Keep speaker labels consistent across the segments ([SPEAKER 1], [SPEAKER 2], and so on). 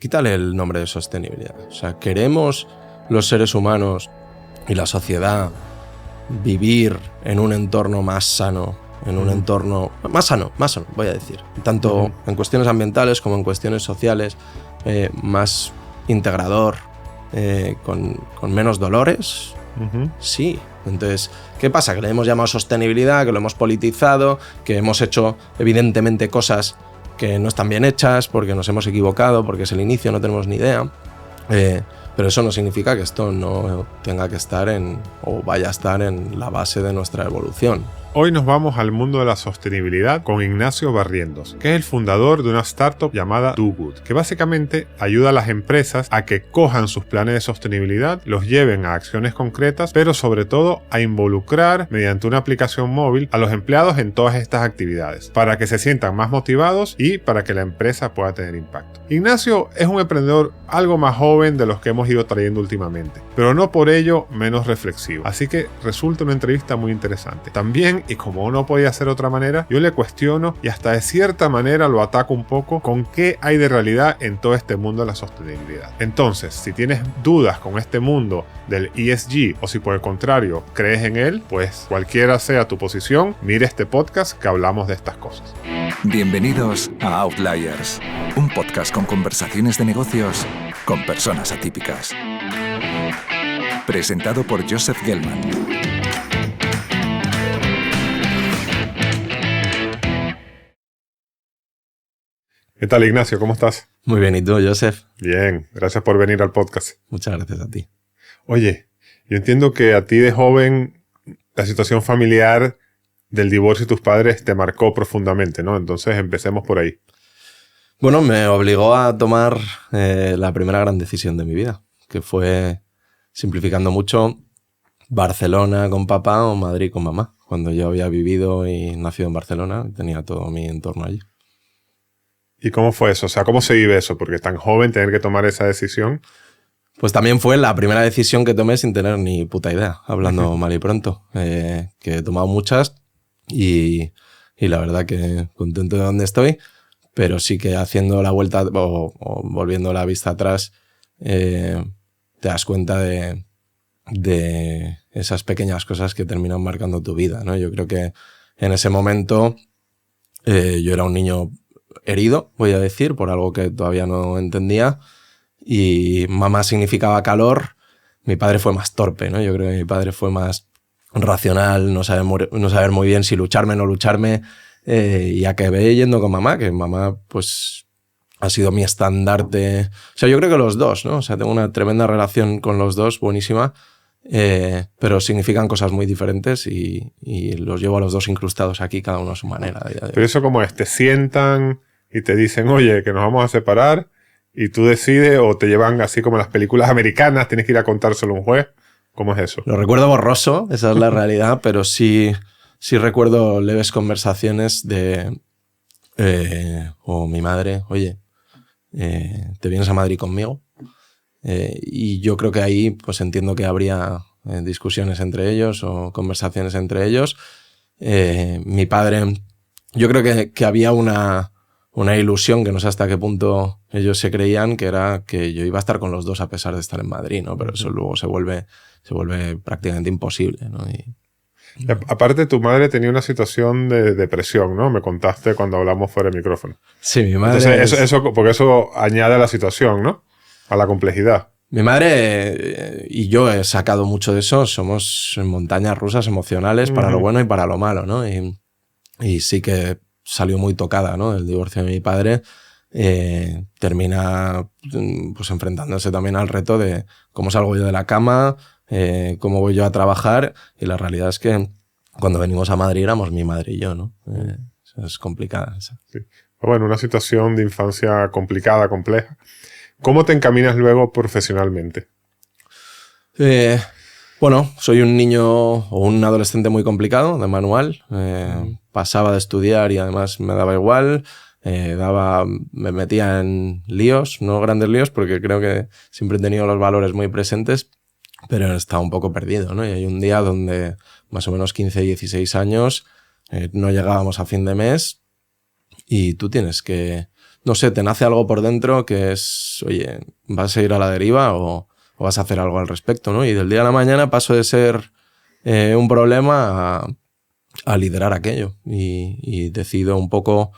[SPEAKER 1] Quítale el nombre de sostenibilidad. O sea, queremos los seres humanos y la sociedad vivir en un entorno más sano, en un entorno más sano, voy a decir. Tanto en cuestiones ambientales como en cuestiones sociales, más integrador, con menos dolores. Sí. Entonces, ¿qué pasa? Que le hemos llamado sostenibilidad, que lo hemos politizado, que hemos hecho evidentemente cosas que no están bien hechas, porque nos hemos equivocado, porque es el inicio, no tenemos ni idea. Pero eso no significa que esto no tenga que estar o vaya a estar en la base de nuestra evolución.
[SPEAKER 2] Hoy nos vamos al mundo de la sostenibilidad con Ignacio Barrientos, que es el fundador de una startup llamada Do Good, que básicamente ayuda a las empresas a que cojan sus planes de sostenibilidad, los lleven a acciones concretas, pero sobre todo a involucrar mediante una aplicación móvil a los empleados en todas estas actividades, para que se sientan más motivados y para que la empresa pueda tener impacto. Ignacio es un emprendedor algo más joven de los que hemos ido trayendo últimamente, pero no por ello menos reflexivo, así que resulta una entrevista muy interesante. También, y como no podía ser de otra manera, yo le cuestiono y hasta de cierta manera lo ataco un poco con qué hay de realidad en todo este mundo de la sostenibilidad. Entonces, si tienes dudas con este mundo del ESG o si por el contrario crees en él, pues cualquiera sea tu posición, mire este podcast que hablamos de estas cosas.
[SPEAKER 3] Bienvenidos a Outliers, un podcast con conversaciones de negocios con personas atípicas. Presentado por Joseph Gelman.
[SPEAKER 2] ¿Qué tal, Ignacio? ¿Cómo estás?
[SPEAKER 1] Muy bien, ¿y tú, Joseph?
[SPEAKER 2] Bien, gracias por venir al podcast.
[SPEAKER 1] Muchas gracias a ti.
[SPEAKER 2] Oye, yo entiendo que a ti de joven la situación familiar del divorcio de tus padres te marcó profundamente, ¿no? Entonces empecemos por ahí.
[SPEAKER 1] Bueno, me obligó a tomar la primera gran decisión de mi vida, que fue, simplificando mucho, Barcelona con papá o Madrid con mamá. Cuando yo había vivido y nacido en Barcelona, tenía todo mi entorno allí.
[SPEAKER 2] ¿Y cómo fue eso? O sea, ¿cómo se vive eso? Porque tan joven tener que tomar esa decisión.
[SPEAKER 1] Pues también fue la primera decisión que tomé sin tener ni puta idea, hablando mal y pronto. Que he tomado muchas y la verdad que contento de donde estoy, pero sí que haciendo la vuelta o volviendo la vista atrás, te das cuenta de esas pequeñas cosas que terminan marcando tu vida, ¿no? Yo creo que en ese momento yo era un niño herido, voy a decir, por algo que todavía no entendía, y mamá significaba calor, mi padre fue más torpe, ¿no? Yo creo que mi padre fue más racional, no saber muy bien si lucharme o no lucharme, y acabé yendo con mamá, que mamá pues ha sido mi estandarte. O sea, yo creo que los dos, ¿no? O sea, tengo una tremenda relación con los dos, buenísima, pero significan cosas muy diferentes y los llevo a los dos incrustados aquí, cada uno a su manera.
[SPEAKER 2] Pero eso como es, te sientan y te dicen, oye, que nos vamos a separar, y tú decides, o te llevan así como en las películas americanas, tienes que ir a contárselo a un juez. ¿Cómo es eso?
[SPEAKER 1] Lo recuerdo borroso, esa es la realidad, pero sí recuerdo leves conversaciones o mi madre, oye, ¿te vienes a Madrid conmigo? Y yo creo que ahí pues entiendo que habría discusiones entre ellos o conversaciones entre ellos. Mi padre, yo creo que había una ilusión que no sé hasta qué punto ellos se creían, que era que yo iba a estar con los dos a pesar de estar en Madrid, ¿no? Pero eso luego se vuelve prácticamente imposible, ¿no?
[SPEAKER 2] Aparte, tu madre tenía una situación de depresión, ¿no? Me contaste cuando hablamos fuera de micrófono.
[SPEAKER 1] Sí, mi madre...
[SPEAKER 2] Entonces, porque eso añade a la situación, ¿no? A la complejidad.
[SPEAKER 1] Mi madre y yo he sacado mucho de eso. Somos montañas rusas emocionales para lo bueno y para lo malo, ¿no? Y sí que salió muy tocada, ¿no? El divorcio de mi padre. Termina pues enfrentándose también al reto de cómo salgo yo de la cama, cómo voy yo a trabajar, y la realidad es que cuando venimos a Madrid éramos mi madre y yo, ¿no? Es complicada esa.
[SPEAKER 2] Sí. Bueno, una situación de infancia complicada, compleja. ¿Cómo te encaminas luego profesionalmente?
[SPEAKER 1] Bueno, soy un niño o un adolescente muy complicado, de manual. Pasaba de estudiar y además me daba igual. Me metía en líos, no grandes líos, porque creo que siempre he tenido los valores muy presentes, pero estaba un poco perdido, ¿no? Y hay un día donde más o menos 15, 16 años no llegábamos a fin de mes y tú tienes que no sé, te nace algo por dentro que es, oye, ¿vas a ir a la deriva o vas a hacer algo al respecto, ¿no? Y del día a la mañana paso de ser un problema a liderar aquello. Y decido un poco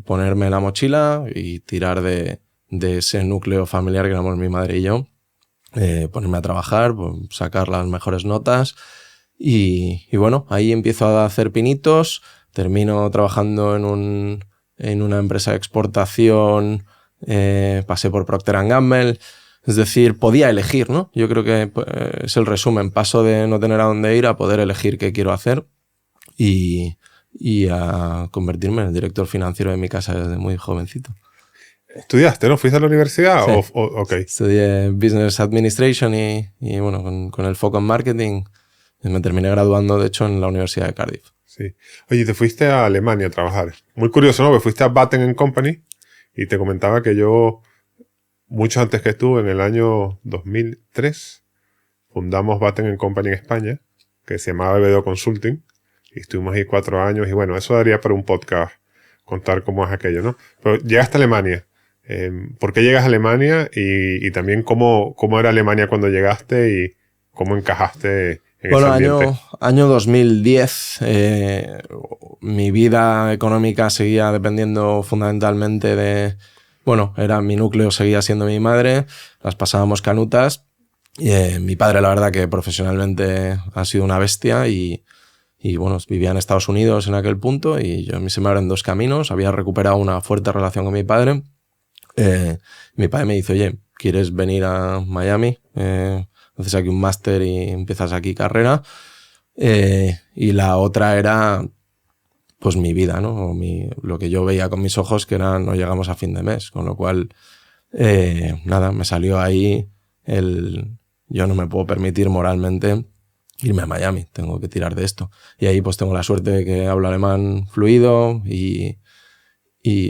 [SPEAKER 1] ponerme la mochila y tirar de ese núcleo familiar que éramos mi madre y yo, ponerme a trabajar, pues, sacar las mejores notas y bueno, ahí empiezo a hacer pinitos, termino trabajando en una empresa de exportación, pasé por Procter & Gamble, es decir, podía elegir, ¿no? Yo creo que es el resumen, paso de no tener a dónde ir a poder elegir qué quiero hacer y a convertirme en el director financiero de mi casa desde muy jovencito.
[SPEAKER 2] ¿Estudiaste, no? ¿Fuiste a la universidad?
[SPEAKER 1] Sí.
[SPEAKER 2] Okay.
[SPEAKER 1] Estudié Business Administration y bueno, con el foco en marketing me terminé graduando, de hecho, en la Universidad de Cardiff.
[SPEAKER 2] Sí. Oye, te fuiste a Alemania a trabajar. Muy curioso, ¿no? Que fuiste a Baten & Company y te comentaba que yo, mucho antes que tú, en el año 2003, fundamos Baten & Company en España, que se llamaba BDO Consulting, y estuvimos ahí 4 años y bueno, eso daría para un podcast contar cómo es aquello, ¿no? Pero llegaste a Alemania. ¿Por qué llegas a Alemania? Y también cómo era Alemania cuando llegaste y cómo encajaste en ese ambiente.
[SPEAKER 1] Año 2010. Mi vida económica seguía dependiendo fundamentalmente de... Bueno, mi núcleo seguía siendo mi madre, las pasábamos canutas. Mi padre, la verdad, que profesionalmente ha sido una bestia y bueno, vivía en Estados Unidos en aquel punto y a mí se me abren 2 caminos. Había recuperado una fuerte relación con mi padre. Mi padre me dice, oye, ¿quieres venir a Miami? Haces aquí un máster y empiezas aquí carrera. Y la otra era, pues, mi vida, ¿no? Lo que yo veía con mis ojos, que era no llegamos a fin de mes. Con lo cual, nada, me salió ahí yo no me puedo permitir moralmente irme a Miami, tengo que tirar de esto. Y ahí pues tengo la suerte de que hablo alemán fluido y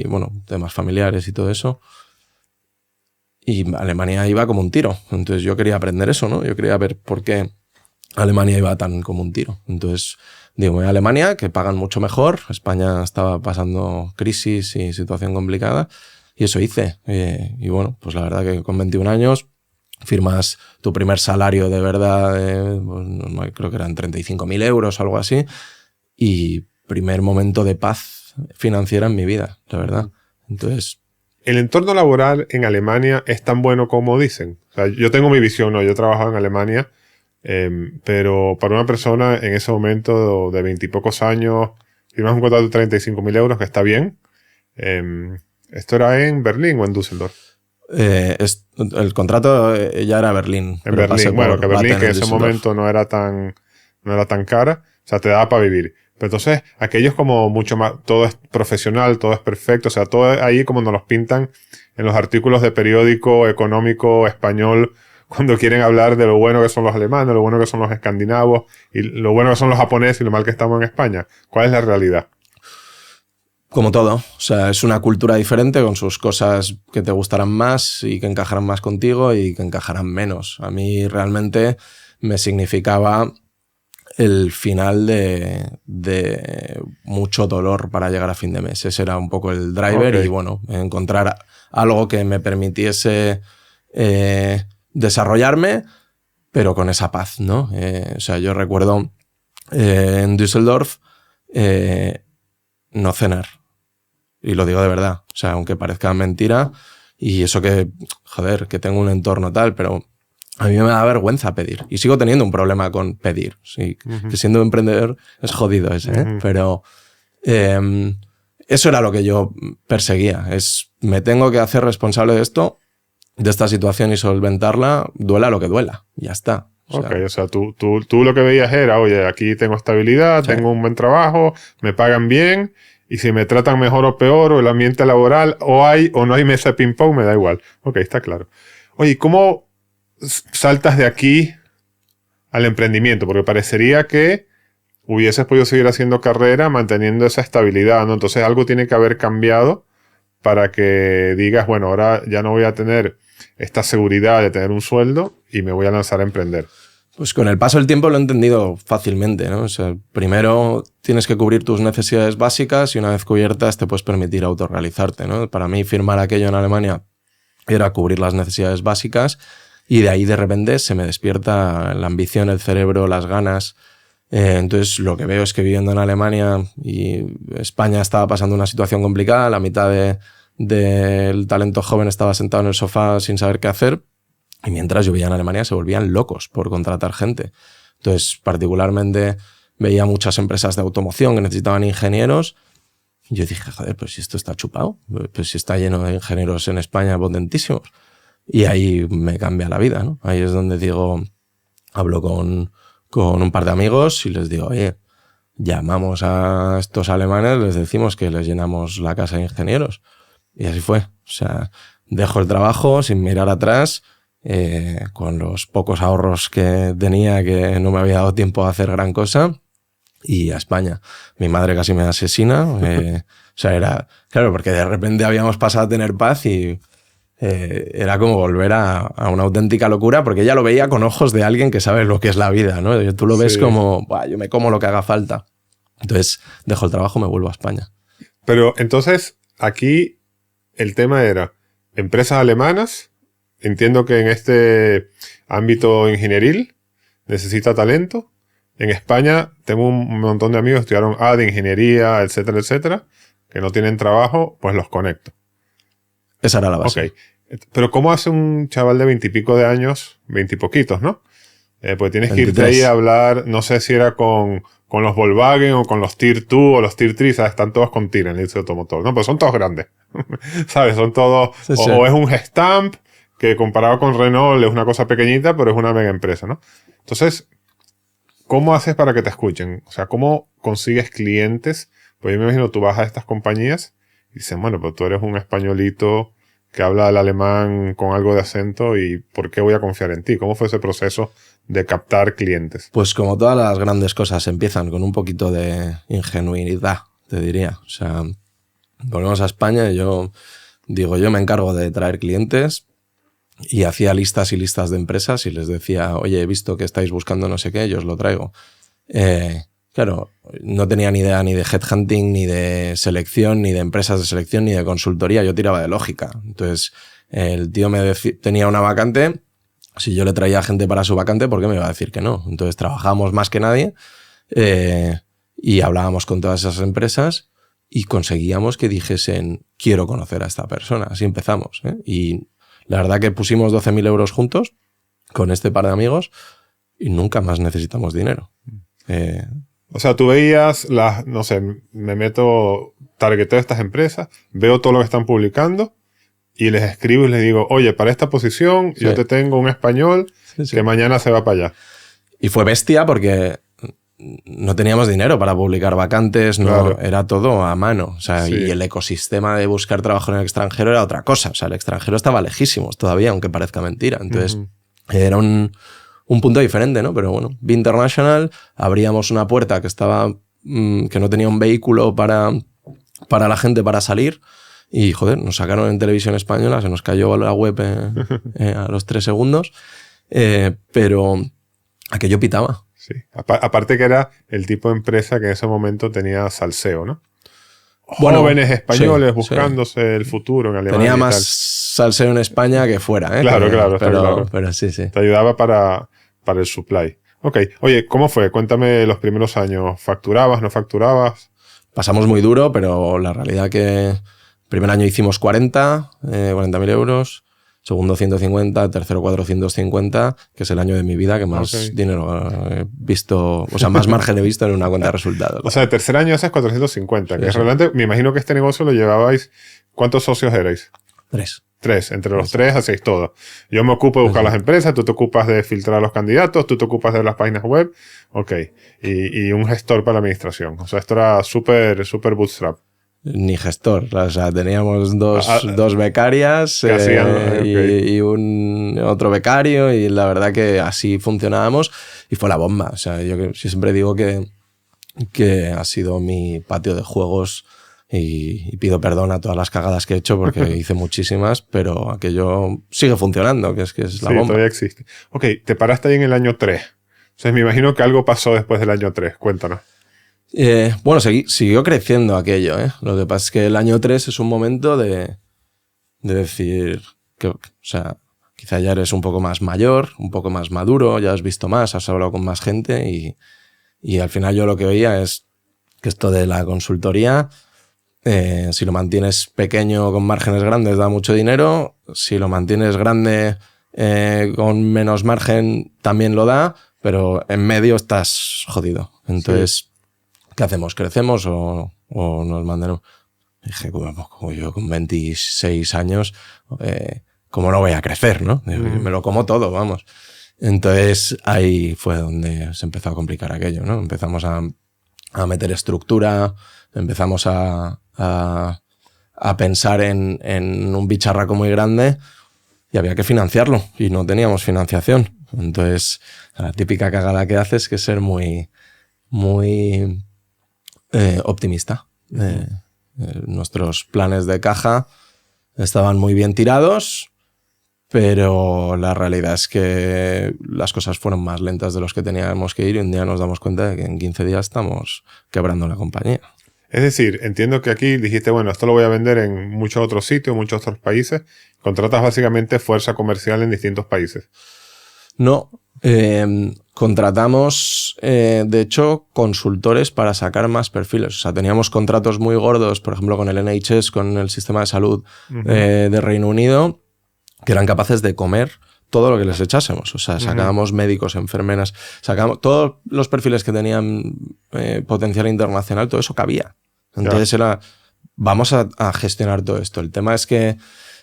[SPEAKER 1] bueno, temas familiares y todo eso. Y Alemania iba como un tiro. Entonces yo quería aprender eso, ¿no? Yo quería ver por qué Alemania iba tan como un tiro. Entonces digo, voy a Alemania, que pagan mucho mejor. España estaba pasando crisis y situación complicada. Y eso hice. Y bueno, pues la verdad que con 21 años firmas tu primer salario de verdad, pues, creo que eran 35.000 euros o algo así. Y primer momento de paz financiera en mi vida, la verdad. Entonces...
[SPEAKER 2] ¿El entorno laboral en Alemania es tan bueno como dicen? O sea, yo tengo mi visión, ¿no? Yo he trabajado en Alemania, pero para una persona en ese momento de 20 y pocos años, firmas un contrato de 35.000 euros, que está bien. ¿Esto era en Berlín o en Düsseldorf?
[SPEAKER 1] El contrato ya era Berlín.
[SPEAKER 2] En Berlín, bueno, que Berlín que en ese momento no era tan cara, o sea, te daba para vivir. Pero entonces, aquello es como mucho más, todo es profesional, todo es perfecto, o sea, todo ahí como nos los pintan en los artículos de periódico económico español, cuando quieren hablar de lo bueno que son los alemanes, lo bueno que son los escandinavos, y lo bueno que son los japoneses y lo mal que estamos en España. ¿Cuál es la realidad?
[SPEAKER 1] Como todo, o sea, es una cultura diferente con sus cosas que te gustarán más y que encajarán más contigo y que encajarán menos. A mí realmente me significaba el final de mucho dolor para llegar a fin de mes. Ese era un poco el driver. Okay. Y bueno, encontrar algo que me permitiese desarrollarme, pero con esa paz, ¿no? O sea, yo recuerdo en Düsseldorf no cenar. Y lo digo de verdad. O sea, aunque parezca mentira, y eso que, joder, que tengo un entorno tal, pero a mí me da vergüenza pedir. Y sigo teniendo un problema con pedir. Sí, que siendo emprendedor es jodido ese, ¿eh? Pero eso era lo que yo perseguía. Me tengo que hacer responsable de esto, de esta situación y solventarla, duela lo que duela. Ya está.
[SPEAKER 2] O sea, tú lo que veías era, oye, aquí tengo estabilidad, sí, tengo un buen trabajo, me pagan bien, y si me tratan mejor o peor, o el ambiente laboral, o hay o no hay mesa de ping-pong, me da igual. Ok, está claro. Oye, ¿cómo saltas de aquí al emprendimiento? Porque parecería que hubieses podido seguir haciendo carrera manteniendo esa estabilidad, ¿no? Entonces algo tiene que haber cambiado para que digas, bueno, ahora ya no voy a tener esta seguridad de tener un sueldo y me voy a lanzar a emprender.
[SPEAKER 1] Pues con el paso del tiempo lo he entendido fácilmente, ¿no? O sea, primero tienes que cubrir tus necesidades básicas y una vez cubiertas te puedes permitir autorrealizarte, ¿no? Para mí firmar aquello en Alemania era cubrir las necesidades básicas y de ahí de repente se me despierta la ambición, el cerebro, las ganas. Entonces lo que veo es que viviendo en Alemania y España estaba pasando una situación complicada, la mitad del talento joven estaba sentado en el sofá sin saber qué hacer. Y mientras yo veía en Alemania se volvían locos por contratar gente. Entonces, particularmente veía muchas empresas de automoción que necesitaban ingenieros. Y yo dije, joder, pues si esto está chupado, pues si está lleno de ingenieros en España potentísimos. Y ahí me cambia la vida, ¿no? Ahí es donde digo, hablo con un par de amigos y les digo, oye, llamamos a estos alemanes, les decimos que les llenamos la casa de ingenieros. Y así fue. O sea, dejo el trabajo sin mirar atrás. Con los pocos ahorros que tenía, que no me había dado tiempo a hacer gran cosa, y a España. Mi madre casi me asesina. O sea, era... Claro, porque de repente habíamos pasado a tener paz y era como volver a una auténtica locura, porque ella lo veía con ojos de alguien que sabe lo que es la vida, ¿no? Tú lo ves como, yo me como lo que haga falta. Entonces, dejo el trabajo, me vuelvo a España.
[SPEAKER 2] Pero entonces, aquí el tema era empresas alemanas. Entiendo que en este ámbito ingenieril necesita talento. En España tengo un montón de amigos que estudiaron de ingeniería, etcétera, etcétera, que no tienen trabajo, pues los conecto.
[SPEAKER 1] Esa era la base.
[SPEAKER 2] Ok. Pero ¿cómo hace un chaval de 20 y pico de años, 20 y poquitos, ¿no? Pues tienes 23. Que irte ahí a hablar, no sé si era con los Volkswagen o con los Tier 2 o los Tier 3, ¿sabes? Están todos con Tier en el índice automotor, ¿no? Pues son todos grandes, ¿sabes? Son todos, sí. O es un Gestamp, que comparado con Renault es una cosa pequeñita, pero es una mega empresa, ¿no? Entonces, ¿cómo haces para que te escuchen? O sea, ¿cómo consigues clientes? Pues yo me imagino, tú vas a estas compañías y dicen, bueno, pues tú eres un españolito que habla el alemán con algo de acento y ¿por qué voy a confiar en ti? ¿Cómo fue ese proceso de captar clientes?
[SPEAKER 1] Pues como todas las grandes cosas empiezan con un poquito de ingenuidad, te diría. O sea, volvemos a España y yo me encargo de traer clientes. Y hacía listas y listas de empresas y les decía, oye, he visto que estáis buscando no sé qué, yo os lo traigo. Claro, no tenía ni idea ni de headhunting, ni de selección, ni de empresas de selección, ni de consultoría. Yo tiraba de lógica. Entonces, el tío tenía una vacante. Si yo le traía gente para su vacante, ¿por qué me iba a decir que no? Entonces, trabajábamos más que nadie y hablábamos con todas esas empresas y conseguíamos que dijesen, quiero conocer a esta persona. Así empezamos, Y la verdad que pusimos 12.000 euros juntos con este par de amigos y nunca más necesitamos dinero.
[SPEAKER 2] O sea, tú veías no sé, me meto, targeteo estas empresas, veo todo lo que están publicando y les escribo y les digo, oye, para esta posición yo te tengo un español que mañana se va para allá.
[SPEAKER 1] Y fue bestia porque no teníamos dinero para publicar vacantes, claro. Era todo a mano. O sea, y el ecosistema de buscar trabajo en el extranjero era otra cosa. O sea, el extranjero estaba lejísimos todavía, aunque parezca mentira. Entonces, era un punto diferente, ¿no? Pero bueno, Be International, abríamos una puerta que no tenía un vehículo para la gente para salir. Y, joder, nos sacaron en televisión española, se nos cayó la web a los 3 segundos. Pero aquello pitaba.
[SPEAKER 2] Sí. Aparte que era el tipo de empresa que en ese momento tenía salseo, ¿no? Jóvenes españoles buscándose el futuro en Alemania.
[SPEAKER 1] Tenía más salseo en España que fuera, ¿eh?
[SPEAKER 2] Claro,
[SPEAKER 1] pero sí.
[SPEAKER 2] Te ayudaba para el supply. Ok. Oye, ¿cómo fue? Cuéntame los primeros años. ¿Facturabas, no facturabas?
[SPEAKER 1] Pasamos muy duro, pero la realidad que el primer año hicimos 40.000 euros. Segundo 150, tercero 450, que es el año de mi vida que más dinero he visto, o sea, más margen he visto en una cuenta de resultados.
[SPEAKER 2] O sea, el tercer año haces 450, que realmente me imagino que este negocio lo llevabais. ¿Cuántos socios erais? 3. Entre los 3 hacéis todo. Yo me ocupo de buscar las empresas, tú te ocupas de filtrar a los candidatos, tú te ocupas de las páginas web. Ok. Y un gestor para la administración. O sea, esto era súper bootstrap.
[SPEAKER 1] Ni gestor, o sea, teníamos dos becarias y otro becario y la verdad que así funcionábamos y fue la bomba. O sea, yo siempre digo que ha sido mi patio de juegos y pido perdón a todas las cagadas que he hecho porque hice muchísimas, pero aquello sigue funcionando, que es la bomba.
[SPEAKER 2] Todavía existe. Ok, te paraste ahí en el año 3. sea, me imagino que algo pasó después del año 3. Cuéntanos.
[SPEAKER 1] Bueno, siguió creciendo aquello, ¿eh? Lo que pasa es que el año 3 es un momento de decir que, o sea, quizá ya eres un poco más mayor, un poco más maduro, ya has visto más, has hablado con más gente y al final yo lo que veía es que esto de la consultoría, si lo mantienes pequeño con márgenes grandes da mucho dinero, si lo mantienes grande con menos margen también lo da, pero en medio estás jodido. Entonces, ¿qué hacemos? ¿Crecemos o nos mantenemos? Dije, como yo con 26 años, ¿cómo no voy a crecer, no? Me lo como todo, vamos. Entonces ahí fue donde se empezó a complicar aquello, ¿no? Empezamos a meter estructura, empezamos a pensar en un bicharraco muy grande y había que financiarlo y no teníamos financiación. Entonces la típica cagada que haces es que ser muy optimista. Nuestros planes de caja estaban muy bien tirados, pero la realidad es que las cosas fueron más lentas de los que teníamos que ir y un día nos damos cuenta de que en 15 días estamos quebrando la compañía.
[SPEAKER 2] Es decir, entiendo que aquí dijiste, bueno, esto lo voy a vender en muchos otros sitios, muchos otros países. Contratas básicamente fuerza comercial en distintos países.
[SPEAKER 1] No, contratamos, de hecho, consultores para sacar más perfiles. O sea, teníamos contratos muy gordos, por ejemplo, con el NHS, con el sistema de salud de Reino Unido, que eran capaces de comer todo lo que les echásemos. O sea, sacábamos médicos, enfermeras, sacábamos todos los perfiles que tenían potencial internacional, todo eso cabía. Entonces era, vamos a gestionar todo esto. El tema es que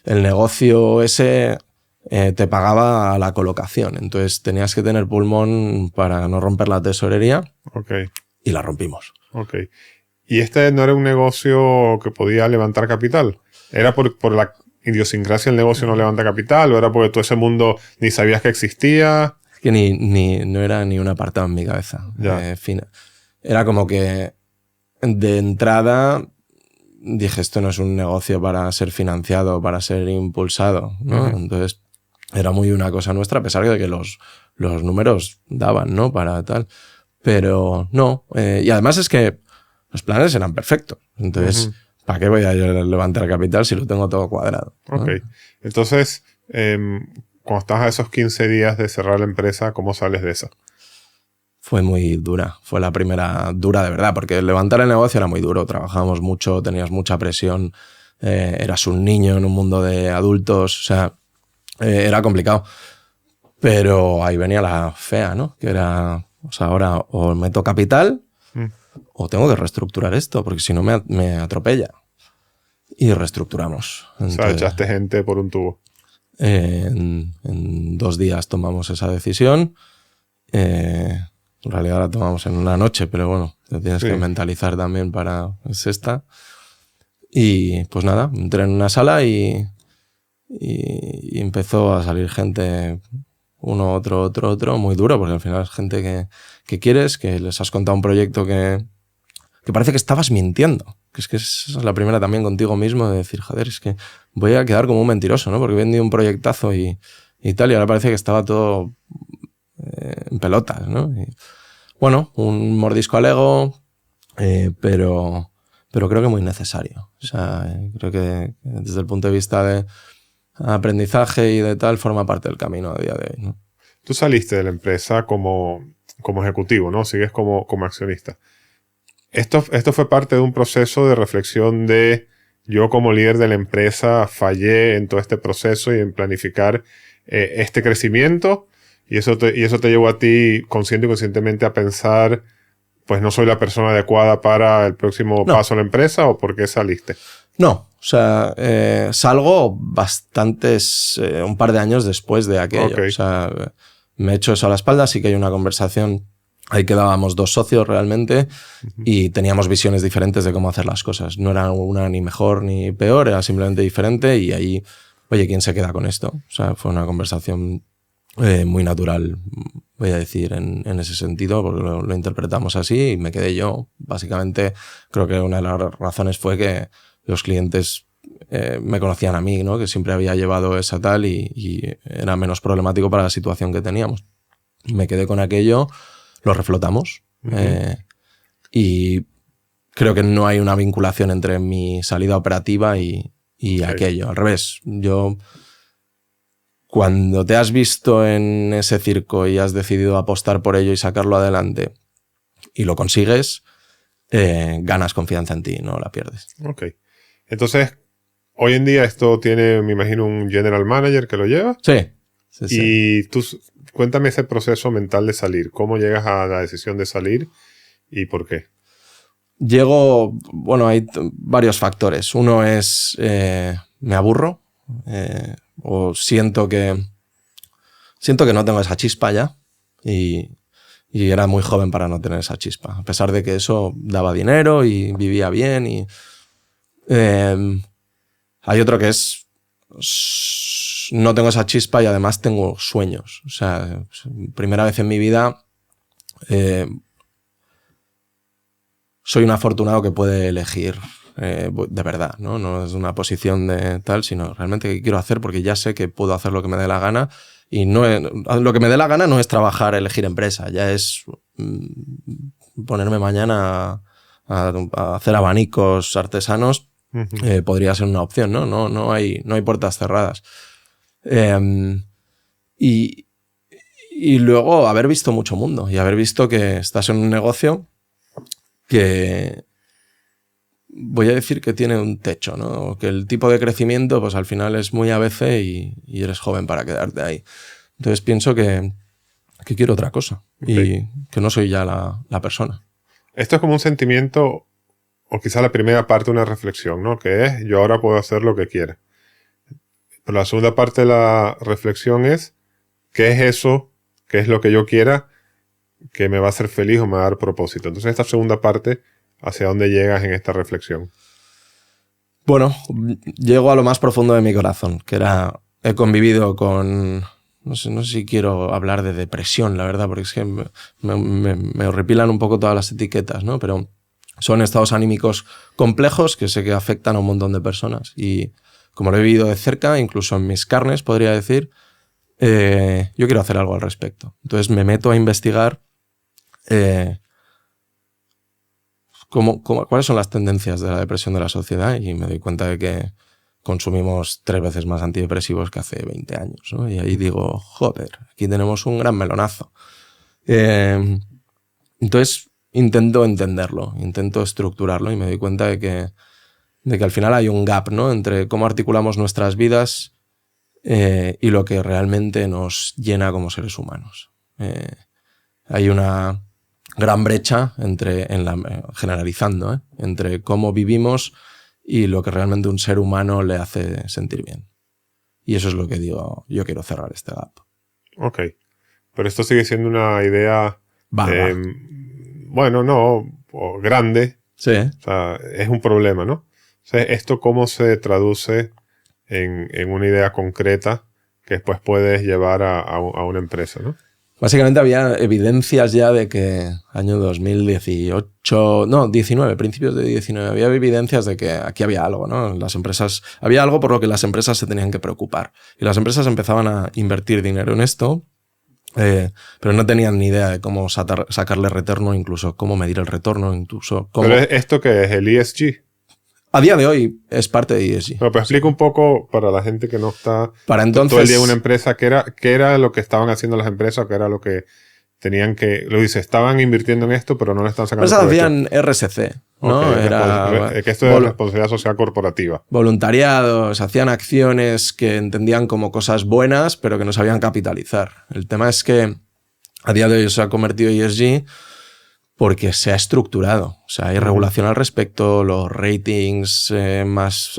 [SPEAKER 1] el negocio ese te pagaba a la colocación. Entonces tenías que tener pulmón para no romper la tesorería. Y la rompimos.
[SPEAKER 2] ¿Y este no era un negocio que podía levantar capital? ¿Era por la idiosincrasia del negocio no levanta capital o era porque todo ese mundo ni sabías que existía?
[SPEAKER 1] Que no era ni un apartado en mi cabeza. Era como que de entrada dije, esto no es un negocio para ser financiado, para ser impulsado, ¿no? Entonces era muy una cosa nuestra, a pesar de que los números daban, ¿no? Para tal. Pero no. Y además es que los planes eran perfectos. Entonces, ¿para qué voy a levantar capital si lo tengo todo cuadrado? ¿No?
[SPEAKER 2] Entonces, cuando estás a esos 15 días de cerrar la empresa, ¿cómo sales de esa?
[SPEAKER 1] Fue muy dura. Fue la primera dura de verdad, porque levantar el negocio era muy duro. Trabajábamos mucho, tenías mucha presión, eras un niño en un mundo de adultos, o sea, era complicado. Pero ahí venía la fea, ¿no? Que era, o sea, ahora o meto capital o tengo que reestructurar esto, porque si no me atropella. Y reestructuramos.
[SPEAKER 2] Entonces, o sea, echaste gente por un tubo.
[SPEAKER 1] En 2 días tomamos esa decisión. En realidad la tomamos en una noche, pero bueno, te tienes que mentalizar también para esta. Y pues nada, entré en una sala y empezó a salir gente, uno, otro, muy duro, porque al final es gente que quieres, que les has contado un proyecto que parece que estabas mintiendo. Que esa es la primera también contigo mismo, de decir, joder, es que voy a quedar como un mentiroso, ¿no? Porque he vendido un proyectazo y tal, y ahora parece que estaba todo en pelotas, ¿no? Y, bueno, un mordisco al ego, pero creo que muy necesario. O sea, creo que desde el punto de vista de aprendizaje y de tal, forma parte del camino a día de hoy, ¿no?
[SPEAKER 2] Tú saliste de la empresa como ejecutivo, ¿no? Sigues como accionista. Esto fue parte de un proceso de reflexión de yo como líder de la empresa fallé en todo este proceso y en planificar este crecimiento. Y eso te llevó a ti consciente y conscientemente a pensar, pues no soy la persona adecuada para el próximo paso a la empresa, ¿o por qué saliste?
[SPEAKER 1] No, o sea, salgo un par de años después de aquello. O sea, me echo eso a la espalda, sí que hay una conversación. Ahí quedábamos 2 socios realmente y teníamos visiones diferentes de cómo hacer las cosas. No era una ni mejor ni peor, era simplemente diferente y ahí, oye, ¿quién se queda con esto? O sea, fue una conversación muy natural, voy a decir, en ese sentido, porque lo interpretamos así y me quedé yo. Básicamente, creo que una de las razones fue que los clientes me conocían a mí, ¿no? Que siempre había llevado esa tal y era menos problemático para la situación que teníamos. Me quedé con aquello lo reflotamos.
[SPEAKER 2] Ujú.
[SPEAKER 1] Y creo que no hay una vinculación entre mi salida operativa y aquello. Al revés, yo cuando te has visto en ese circo y has decidido apostar por ello y sacarlo adelante y lo consigues, ganas confianza en ti, no la pierdes.
[SPEAKER 2] Ok. Entonces, hoy en día esto tiene, me imagino, un general manager que lo lleva.
[SPEAKER 1] Sí.
[SPEAKER 2] Y tú, cuéntame ese proceso mental de salir. ¿Cómo llegas a la decisión de salir y por qué?
[SPEAKER 1] Bueno, hay varios factores. Uno es, me aburro o siento que no tengo esa chispa ya y era muy joven para no tener esa chispa, a pesar de que eso daba dinero y vivía bien. Y hay otro que es, no tengo esa chispa y además tengo sueños. O sea, primera vez en mi vida soy un afortunado que puede elegir de verdad, ¿no? No es una posición de tal, sino realmente qué quiero hacer porque ya sé que puedo hacer lo que me dé la gana y lo que me dé la gana no es trabajar, elegir empresa, ya es ponerme mañana a hacer abanicos artesanos.
[SPEAKER 2] Uh-huh.
[SPEAKER 1] Podría ser una opción, ¿no? No hay puertas cerradas. Y luego haber visto mucho mundo y haber visto que estás en un negocio que voy a decir que tiene un techo, ¿no? Que el tipo de crecimiento pues al final es muy ABC y eres joven para quedarte ahí. Entonces pienso que quiero otra cosa y que no soy ya la persona.
[SPEAKER 2] Esto es como un sentimiento o quizá la primera parte de una reflexión, ¿no? Que es yo ahora puedo hacer lo que quiera. Pero la segunda parte de la reflexión es ¿qué es eso? ¿Qué es lo que yo quiera? Que me va a hacer feliz o me va a dar propósito. Entonces esta segunda parte, ¿hacia dónde llegas en esta reflexión?
[SPEAKER 1] Bueno, llego a lo más profundo de mi corazón, que era, he convivido con, no sé si quiero hablar de depresión, la verdad, porque es que me horripilan un poco todas las etiquetas, ¿no? Pero son estados anímicos complejos que sé que afectan a un montón de personas. Y como lo he vivido de cerca, incluso en mis carnes, podría decir, yo quiero hacer algo al respecto. Entonces me meto a investigar cuáles son las tendencias de la depresión de la sociedad y me doy cuenta de que consumimos 3 veces más antidepresivos que hace 20 años, ¿no? Y ahí digo, joder, aquí tenemos un gran melonazo. Entonces intento entenderlo, intento estructurarlo y me doy cuenta de que al final hay un gap, ¿no? Entre cómo articulamos nuestras vidas y lo que realmente nos llena como seres humanos. Hay una gran brecha generalizando, entre cómo vivimos y lo que realmente un ser humano le hace sentir bien. Y eso es lo que digo, yo quiero cerrar este gap.
[SPEAKER 2] Ok. Pero esto sigue siendo una idea,
[SPEAKER 1] Vaga.
[SPEAKER 2] bueno, no, grande.
[SPEAKER 1] Sí.
[SPEAKER 2] O sea, es un problema, ¿no? O sea, ¿esto cómo se traduce en una idea concreta que después puedes llevar a una empresa, ¿no?
[SPEAKER 1] Básicamente había evidencias ya de que año 2018, no, 19, principios de 19, había evidencias de que aquí había algo, ¿no? Las empresas, había algo por lo que las empresas se tenían que preocupar. Y las empresas empezaban a invertir dinero en esto, pero no tenían ni idea de cómo sacarle retorno, incluso cómo medir el retorno, incluso cómo...
[SPEAKER 2] Pero ¿esto qué es? ¿El ESG?
[SPEAKER 1] A día de hoy es parte de ESG.
[SPEAKER 2] No, pues explica un poco para la gente que no está
[SPEAKER 1] para entonces,
[SPEAKER 2] todo el día en una empresa, ¿qué era lo que estaban haciendo las empresas? ¿Qué era lo que tenían que... Lo dice, estaban invirtiendo en esto, pero no le están sacando
[SPEAKER 1] provecho? Hacían RSC, ¿no?
[SPEAKER 2] Okay, que esto es responsabilidad social corporativa.
[SPEAKER 1] Voluntariados, hacían acciones que entendían como cosas buenas, pero que no sabían capitalizar. El tema es que a día de hoy se ha convertido en ESG porque se ha estructurado. O sea, hay regulación al respecto, los ratings más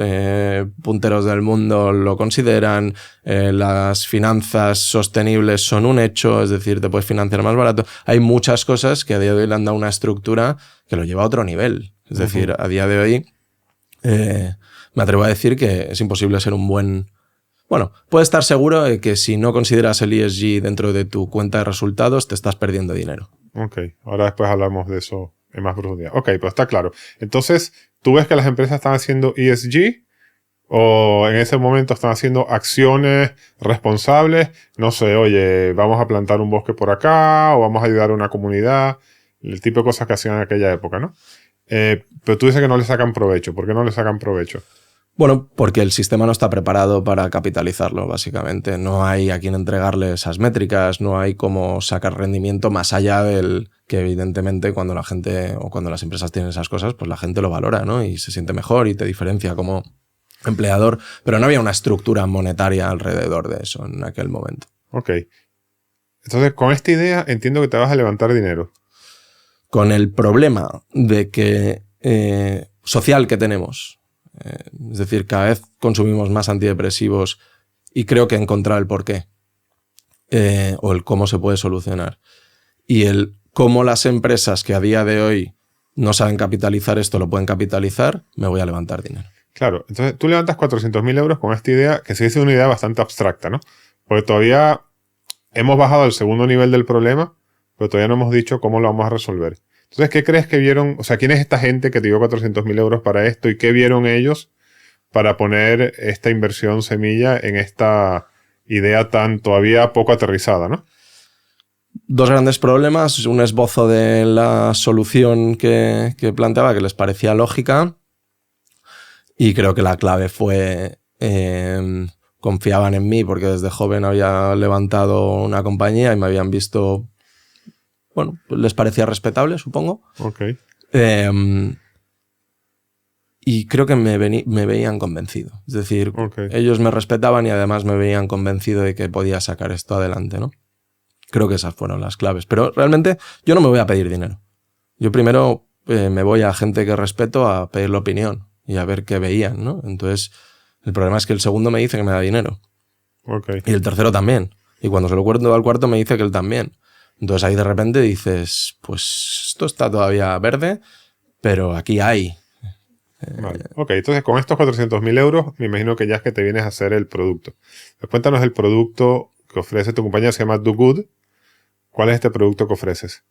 [SPEAKER 1] punteros del mundo lo consideran, las finanzas sostenibles son un hecho, es decir, te puedes financiar más barato. Hay muchas cosas que a día de hoy le han dado una estructura que lo lleva a otro nivel. Es decir, a día de hoy me atrevo a decir que es imposible ser un buen... Bueno, puedes estar seguro de que si no consideras el ESG dentro de tu cuenta de resultados, te estás perdiendo dinero.
[SPEAKER 2] Ok, ahora después hablamos de eso en más profundidad. Ok, pero está claro. Entonces, ¿tú ves que las empresas están haciendo ESG O en ese momento están haciendo acciones responsables, no sé, oye, vamos a plantar un bosque por acá, o vamos a ayudar a una comunidad, el tipo de cosas que hacían en aquella época, ¿no? Pero tú dices que no le sacan provecho. ¿Por qué no le sacan provecho?
[SPEAKER 1] Bueno, porque el sistema no está preparado para capitalizarlo, básicamente. No hay a quien entregarle esas métricas, no hay cómo sacar rendimiento más allá del que evidentemente cuando la gente o cuando las empresas tienen esas cosas, pues la gente lo valora, ¿no? Y se siente mejor y te diferencia como empleador, pero no había una estructura monetaria alrededor de eso en aquel momento.
[SPEAKER 2] Ok. Entonces, con esta idea entiendo que te vas a levantar dinero.
[SPEAKER 1] Con el problema de que social que tenemos, es decir, cada vez consumimos más antidepresivos y creo que encontrar el porqué o el cómo se puede solucionar y el cómo las empresas que a día de hoy no saben capitalizar esto lo pueden capitalizar, me voy a levantar dinero.
[SPEAKER 2] Claro, entonces tú levantas 400.000 euros con esta idea, que sigue siendo una idea bastante abstracta, ¿no? Porque todavía hemos bajado al segundo nivel del problema, pero todavía no hemos dicho cómo lo vamos a resolver. Entonces, ¿qué crees que vieron? O sea, ¿quién es esta gente que te dio 400.000 euros para esto y qué vieron ellos para poner esta inversión semilla en esta idea tan todavía poco aterrizada, ¿no?
[SPEAKER 1] Dos grandes problemas, un esbozo de la solución que planteaba que les parecía lógica. Y creo que la clave fue, confiaban en mí porque desde joven había levantado una compañía y me habían visto, bueno, les parecía respetable, supongo.
[SPEAKER 2] Ok.
[SPEAKER 1] Y creo que me veían convencido. Es decir, ellos me respetaban y además me veían convencido de que podía sacar esto adelante, ¿no? Creo que esas fueron las claves. Pero realmente yo no me voy a pedir dinero. Yo primero me voy a gente que respeto a pedir la opinión y a ver qué veían, ¿no? Entonces, el problema es que el segundo me dice que me da dinero.
[SPEAKER 2] Okay.
[SPEAKER 1] Y el tercero también. Y cuando se lo cuento al cuarto me dice que él también. Entonces ahí de repente dices, pues esto está todavía verde, pero aquí hay.
[SPEAKER 2] Vale. Ok, entonces con estos 400.000 euros me imagino que ya es que te vienes a hacer el producto. Pues cuéntanos el producto que ofrece tu compañía, se llama Do Good. ¿Cuál es este producto que ofreces?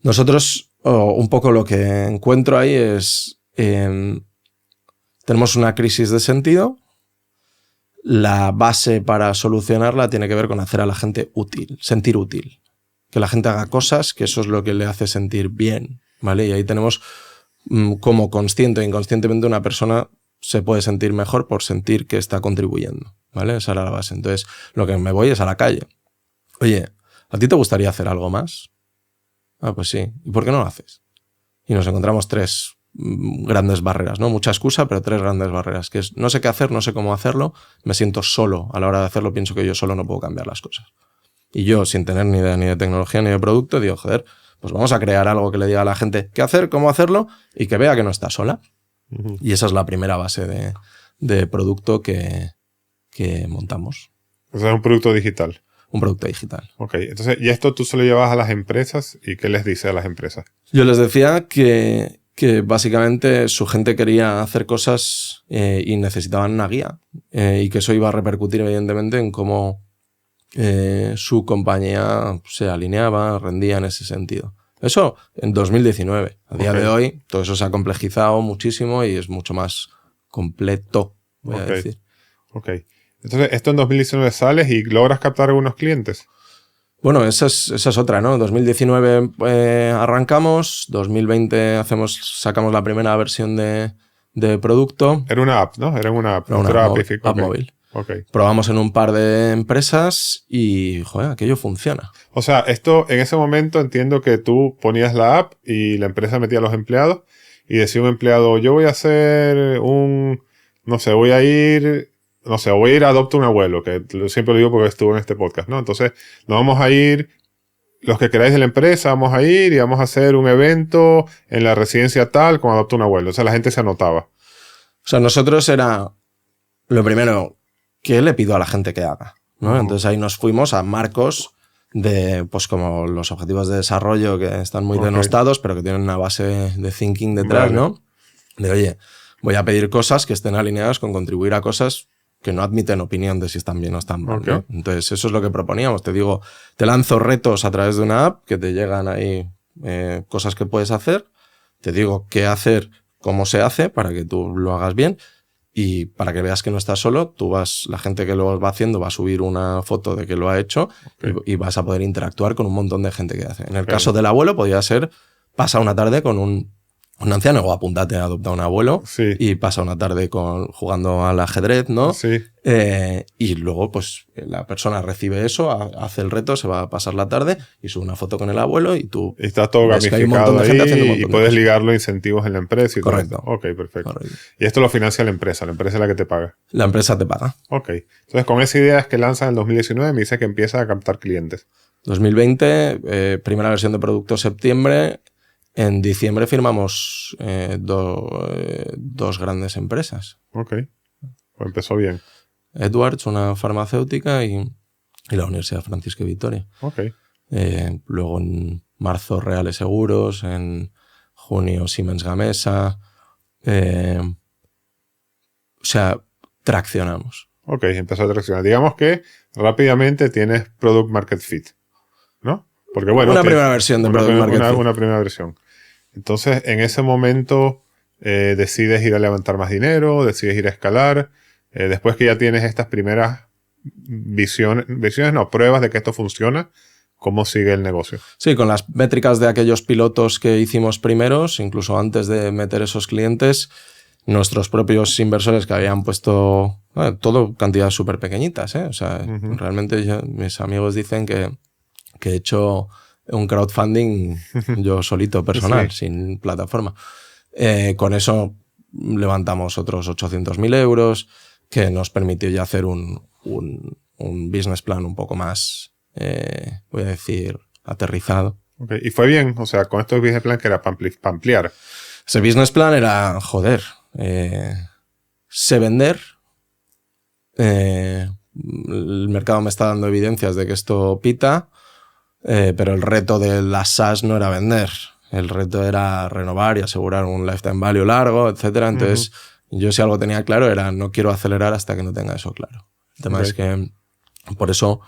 [SPEAKER 1] Nosotros, un poco lo que encuentro ahí es... tenemos una crisis de sentido. La base para solucionarla tiene que ver con hacer a la gente útil, sentir útil. Que la gente haga cosas, que eso es lo que le hace sentir bien, ¿vale? Y ahí tenemos como consciente e inconscientemente una persona se puede sentir mejor por sentir que está contribuyendo, ¿vale? Esa era la base. Entonces, lo que me voy es a la calle. Oye, ¿a ti te gustaría hacer algo más? Ah, pues sí. ¿Y por qué no lo haces? Y nos encontramos tres grandes barreras, ¿no? Mucha excusa, pero tres grandes barreras, que es no sé qué hacer, no sé cómo hacerlo, me siento solo a la hora de hacerlo, pienso que yo solo no puedo cambiar las cosas. Y yo, sin tener ni idea ni de tecnología ni de producto, digo, joder, pues vamos a crear algo que le diga a la gente qué hacer, cómo hacerlo y que vea que no está sola. Uh-huh. Y esa es la primera base de producto que montamos.
[SPEAKER 2] O sea, es un producto digital.
[SPEAKER 1] Un producto digital.
[SPEAKER 2] Ok, entonces, ¿y esto tú se lo llevas a las empresas? ¿Y qué les dices a las empresas?
[SPEAKER 1] Yo les decía que básicamente su gente quería hacer cosas y necesitaban una guía y que eso iba a repercutir evidentemente en cómo su compañía se alineaba, rendía en ese sentido. Eso en 2019. A día de hoy todo eso se ha complejizado muchísimo y es mucho más completo, voy a decir.
[SPEAKER 2] Ok. Entonces, esto en 2019 sales y logras captar algunos clientes.
[SPEAKER 1] Bueno, esa es otra, ¿no? 2019 arrancamos, 2020 sacamos la primera versión de producto.
[SPEAKER 2] Era una app, ¿no? Era una app.
[SPEAKER 1] Era una app móvil.
[SPEAKER 2] Okay.
[SPEAKER 1] Probamos en un par de empresas y, joder, aquello funciona.
[SPEAKER 2] O sea, esto en ese momento entiendo que tú ponías la app y la empresa metía a los empleados y decía un empleado, yo voy a hacer voy a ir a adoptar un abuelo, que siempre lo digo porque estuvo en este podcast, ¿no? Entonces, nos vamos a ir, los que queráis de la empresa, vamos a ir y vamos a hacer un evento en la residencia tal con adopta un abuelo. O sea, la gente se anotaba. O
[SPEAKER 1] sea, nosotros era lo primero, ¿qué le pido a la gente que haga? ¿No? Uh-huh. Entonces ahí nos fuimos a marcos de, pues como los objetivos de desarrollo que están muy denostados, pero que tienen una base de thinking detrás, vale. ¿No? De, oye, voy a pedir cosas que estén alineadas con contribuir a cosas que no admiten opinión de si están bien o están mal, ¿no? Entonces eso es lo que proponíamos. Te digo, te lanzo retos a través de una app que te llegan ahí cosas que puedes hacer. Te digo qué hacer, cómo se hace para que tú lo hagas bien. Y para que veas que no estás solo, la gente que lo va haciendo va a subir una foto de que lo ha hecho y vas a poder interactuar con un montón de gente que hace. En el caso del abuelo podría ser, pasa una tarde con un anciano o apúntate a adoptar un abuelo y pasa una tarde jugando al ajedrez, ¿no?
[SPEAKER 2] Sí.
[SPEAKER 1] Y luego pues la persona recibe eso, hace el reto, se va a pasar la tarde y sube una foto con el abuelo y tú...
[SPEAKER 2] Y está todo gamificado ahí y puedes ligarlo a incentivos en la empresa y
[SPEAKER 1] correcto.
[SPEAKER 2] todo. Ok, perfecto. Correcto. Y esto lo financia la empresa es la que te paga.
[SPEAKER 1] La empresa te paga.
[SPEAKER 2] Ok. Entonces con esa idea es que lanzan en el 2019, me dice que empieza a captar clientes.
[SPEAKER 1] 2020, primera versión de producto septiembre. En diciembre firmamos dos grandes empresas.
[SPEAKER 2] Ok, pues empezó bien.
[SPEAKER 1] Edwards, una farmacéutica, y la Universidad Francisco de Vitoria.
[SPEAKER 2] Ok.
[SPEAKER 1] Luego en marzo Reales Seguros, en junio Siemens Gamesa. O sea, traccionamos.
[SPEAKER 2] Ok, empezó a traccionar. Digamos que rápidamente tienes Product Market Fit, ¿no? Porque bueno...
[SPEAKER 1] Una primera versión de Product Market Fit.
[SPEAKER 2] Una primera versión. Entonces, en ese momento decides ir a levantar más dinero, decides ir a escalar. Después que ya tienes estas primeras pruebas de que esto funciona, ¿cómo sigue el negocio?
[SPEAKER 1] Sí, con las métricas de aquellos pilotos que hicimos primeros, incluso antes de meter esos clientes, nuestros propios inversores que habían puesto todo cantidades súper pequeñitas, ¿eh? O sea, realmente mis amigos dicen que he hecho un crowdfunding yo solito, personal, sin plataforma. Con eso levantamos otros 800.000 euros, que nos permitió ya hacer un business plan un poco más, voy a decir, aterrizado.
[SPEAKER 2] Okay. Y fue bien, o sea, con estos business plan que era para ampliar.
[SPEAKER 1] Ese business plan era, sé vender, el mercado me está dando evidencias de que esto pita, pero el reto de las SaaS no era vender. El reto era renovar y asegurar un lifetime value largo, etc. Entonces, yo si algo tenía claro era no quiero acelerar hasta que no tenga eso claro. El tema es que por eso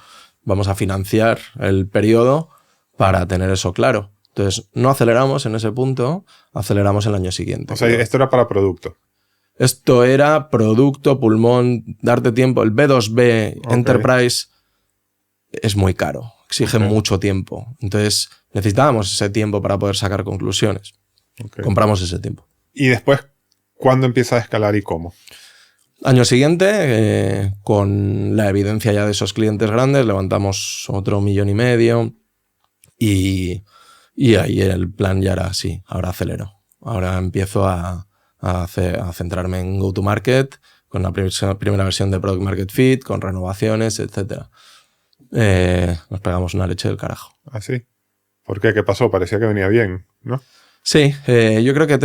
[SPEAKER 1] vamos a financiar el periodo para tener eso claro. Entonces, no aceleramos en ese punto, aceleramos el año siguiente.
[SPEAKER 2] O sea, esto era para producto.
[SPEAKER 1] Esto era producto, pulmón, darte tiempo. El B2B Enterprise es muy caro. Exige mucho tiempo. Entonces, necesitábamos ese tiempo para poder sacar conclusiones. Compramos ese tiempo.
[SPEAKER 2] ¿Y después cuándo empieza a escalar y cómo?
[SPEAKER 1] Año siguiente, con la evidencia ya de esos clientes grandes, levantamos otro 1,5 millones y ahí el plan ya era así. Ahora acelero. Ahora empiezo a centrarme en go-to-market, con la primera versión de Product Market Fit, con renovaciones, etcétera. Nos pegamos una leche del carajo.
[SPEAKER 2] ¿Ah, sí? ¿Por qué? ¿Qué pasó? Parecía que venía bien, ¿no?
[SPEAKER 1] Sí, yo creo que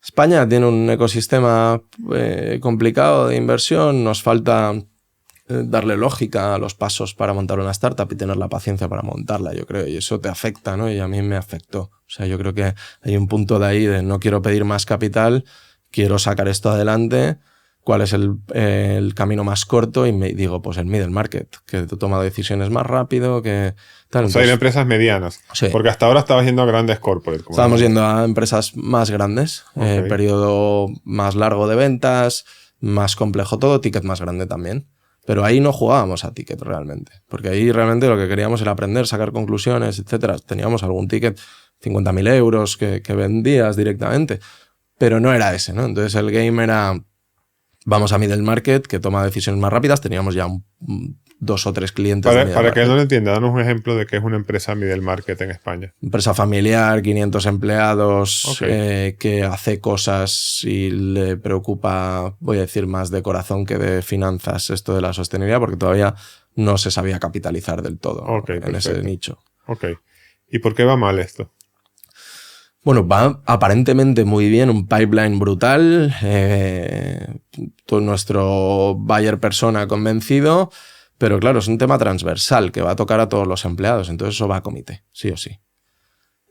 [SPEAKER 1] España tiene un ecosistema complicado de inversión. Nos falta darle lógica a los pasos para montar una startup y tener la paciencia para montarla, yo creo. Y eso te afecta, ¿no? Y a mí me afectó. O sea, yo creo que hay un punto de ahí de no quiero pedir más capital, quiero sacar esto adelante. ¿Cuál es el camino más corto? Y me digo, pues el middle market, que toma decisiones más rápido, que tal.
[SPEAKER 2] O sea, hay empresas medianas. Sí. Porque hasta ahora estabas yendo a grandes corporates.
[SPEAKER 1] Estábamos yendo a empresas más grandes, periodo más largo de ventas, más complejo todo, ticket más grande también. Pero ahí no jugábamos a ticket realmente. Porque ahí realmente lo que queríamos era aprender, sacar conclusiones, etcétera. Teníamos algún ticket, 50.000 euros que vendías directamente. Pero no era ese, ¿no? Entonces el game era... Vamos a middle market, que toma decisiones más rápidas. Teníamos ya 2 o 3 clientes.
[SPEAKER 2] Para que no lo entienda, danos un ejemplo de qué es una empresa middle market en España.
[SPEAKER 1] Empresa familiar, 500 empleados, que hace cosas y le preocupa, voy a decir, más de corazón que de finanzas esto de la sostenibilidad, porque todavía no se sabía capitalizar del todo en ese nicho.
[SPEAKER 2] ¿Y por qué va mal esto?
[SPEAKER 1] Bueno, va aparentemente muy bien, un pipeline brutal, todo nuestro buyer persona convencido, pero claro, es un tema transversal que va a tocar a todos los empleados, entonces eso va a comité, sí o sí.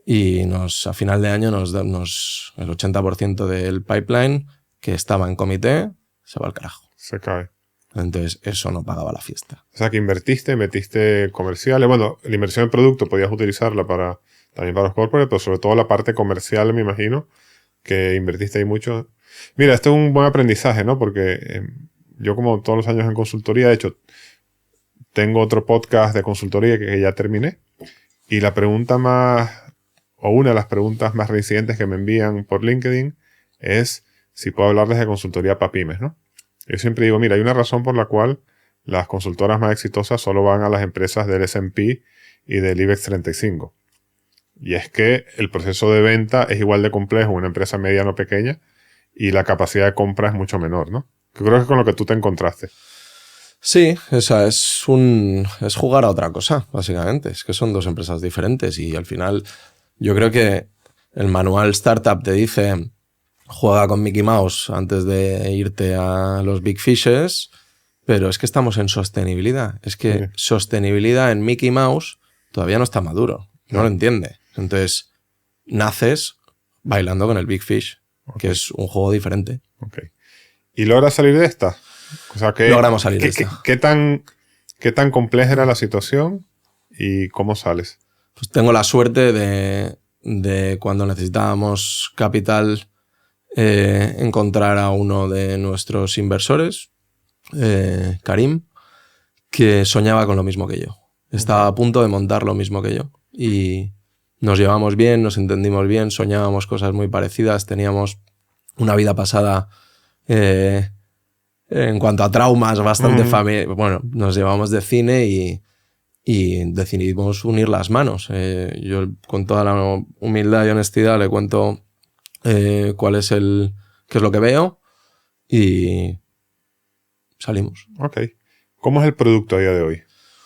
[SPEAKER 1] Y a final de año el 80% del pipeline que estaba en comité se va al carajo.
[SPEAKER 2] Se cae.
[SPEAKER 1] Entonces eso no pagaba la fiesta.
[SPEAKER 2] O sea que metiste comerciales, bueno, la inversión en producto podías utilizarla también para los corporates, pero sobre todo la parte comercial, me imagino, que invertiste ahí mucho. Mira, esto es un buen aprendizaje, ¿no? Porque yo, como todos los años en consultoría, de hecho, tengo otro podcast de consultoría que ya terminé. Y la pregunta o una de las preguntas más reincidentes que me envían por LinkedIn es si puedo hablarles de consultoría para pymes, ¿no? Yo siempre digo, mira, hay una razón por la cual las consultoras más exitosas solo van a las empresas del S&P y del IBEX 35. Y es que el proceso de venta es igual de complejo en una empresa mediana o pequeña y la capacidad de compra es mucho menor, ¿no? Que creo que es con lo que tú te encontraste.
[SPEAKER 1] Sí, o sea, es jugar a otra cosa, básicamente. Es que son dos empresas diferentes y al final yo creo que el manual startup te dice juega con Mickey Mouse antes de irte a los Big Fishes, pero es que estamos en sostenibilidad. Es que
[SPEAKER 2] Sí.
[SPEAKER 1] sostenibilidad en Mickey Mouse todavía no está maduro, no lo entiende. Entonces, naces bailando con el Big Fish, que es un juego diferente.
[SPEAKER 2] Ok. ¿Y logras salir de esta? O sea,
[SPEAKER 1] Logramos salir de esta.
[SPEAKER 2] ¿Qué tan compleja era la situación y cómo sales?
[SPEAKER 1] Pues tengo la suerte de cuando necesitábamos capital encontrar a uno de nuestros inversores, Karim, que soñaba con lo mismo que yo. Estaba a punto de montar lo mismo que yo. Y nos llevamos bien, nos entendimos bien, soñábamos cosas muy parecidas, teníamos una vida pasada en cuanto a traumas bastante familiar. Bueno, nos llevamos de cine y decidimos unir las manos. Yo con toda la humildad y honestidad le cuento qué es lo que veo y salimos.
[SPEAKER 2] Ok. ¿Cómo es el producto a día de hoy?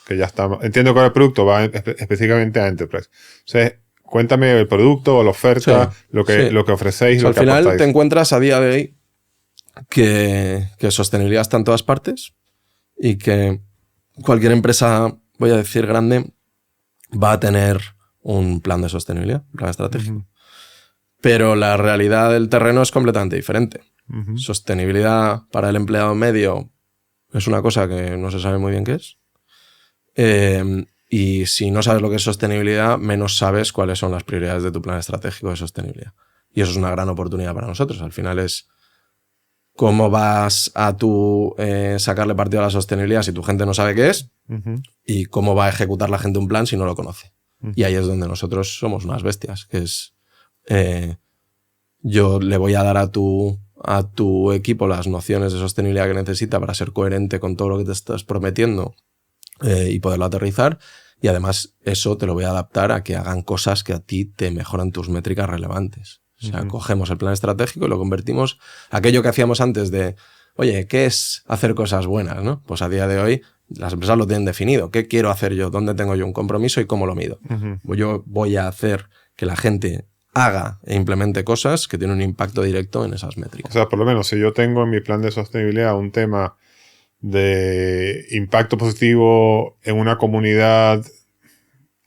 [SPEAKER 2] Que ya está. Entiendo que ahora el producto va específicamente a Enterprise. O sea, cuéntame el producto o la oferta,
[SPEAKER 1] Sí,
[SPEAKER 2] lo que ofrecéis,
[SPEAKER 1] o sea,
[SPEAKER 2] lo
[SPEAKER 1] al
[SPEAKER 2] que
[SPEAKER 1] final
[SPEAKER 2] aportáis.
[SPEAKER 1] te encuentras a día de hoy que sostenibilidad está en todas partes y que cualquier empresa, voy a decir grande, va a tener un plan de sostenibilidad, un plan estratégico. Pero la realidad del terreno es completamente diferente. Sostenibilidad para el empleado medio es una cosa que no se sabe muy bien qué es. Y si no sabes lo que es sostenibilidad, menos sabes cuáles son las prioridades de tu plan estratégico de sostenibilidad. Y eso es una gran oportunidad para nosotros. Al final es cómo vas a sacarle partido a la sostenibilidad si tu gente no sabe qué es y cómo va a ejecutar la gente un plan si no lo conoce. Y ahí es donde nosotros somos unas bestias, que es yo le voy a dar a tu equipo las nociones de sostenibilidad que necesita para ser coherente con todo lo que te estás prometiendo y poderlo aterrizar. Y además eso te lo voy a adaptar a que hagan cosas que a ti te mejoran tus métricas relevantes. O sea, cogemos el plan estratégico y lo convertimos aquello que hacíamos antes de, oye, ¿qué es hacer cosas buenas, no? Pues a día de hoy las empresas lo tienen definido. ¿Qué quiero hacer yo? ¿Dónde tengo yo un compromiso y cómo lo mido? Yo voy a hacer que la gente haga e implemente cosas que tienen un impacto directo en esas métricas.
[SPEAKER 2] O sea, por lo menos si yo tengo en mi plan de sostenibilidad un tema de impacto positivo en una comunidad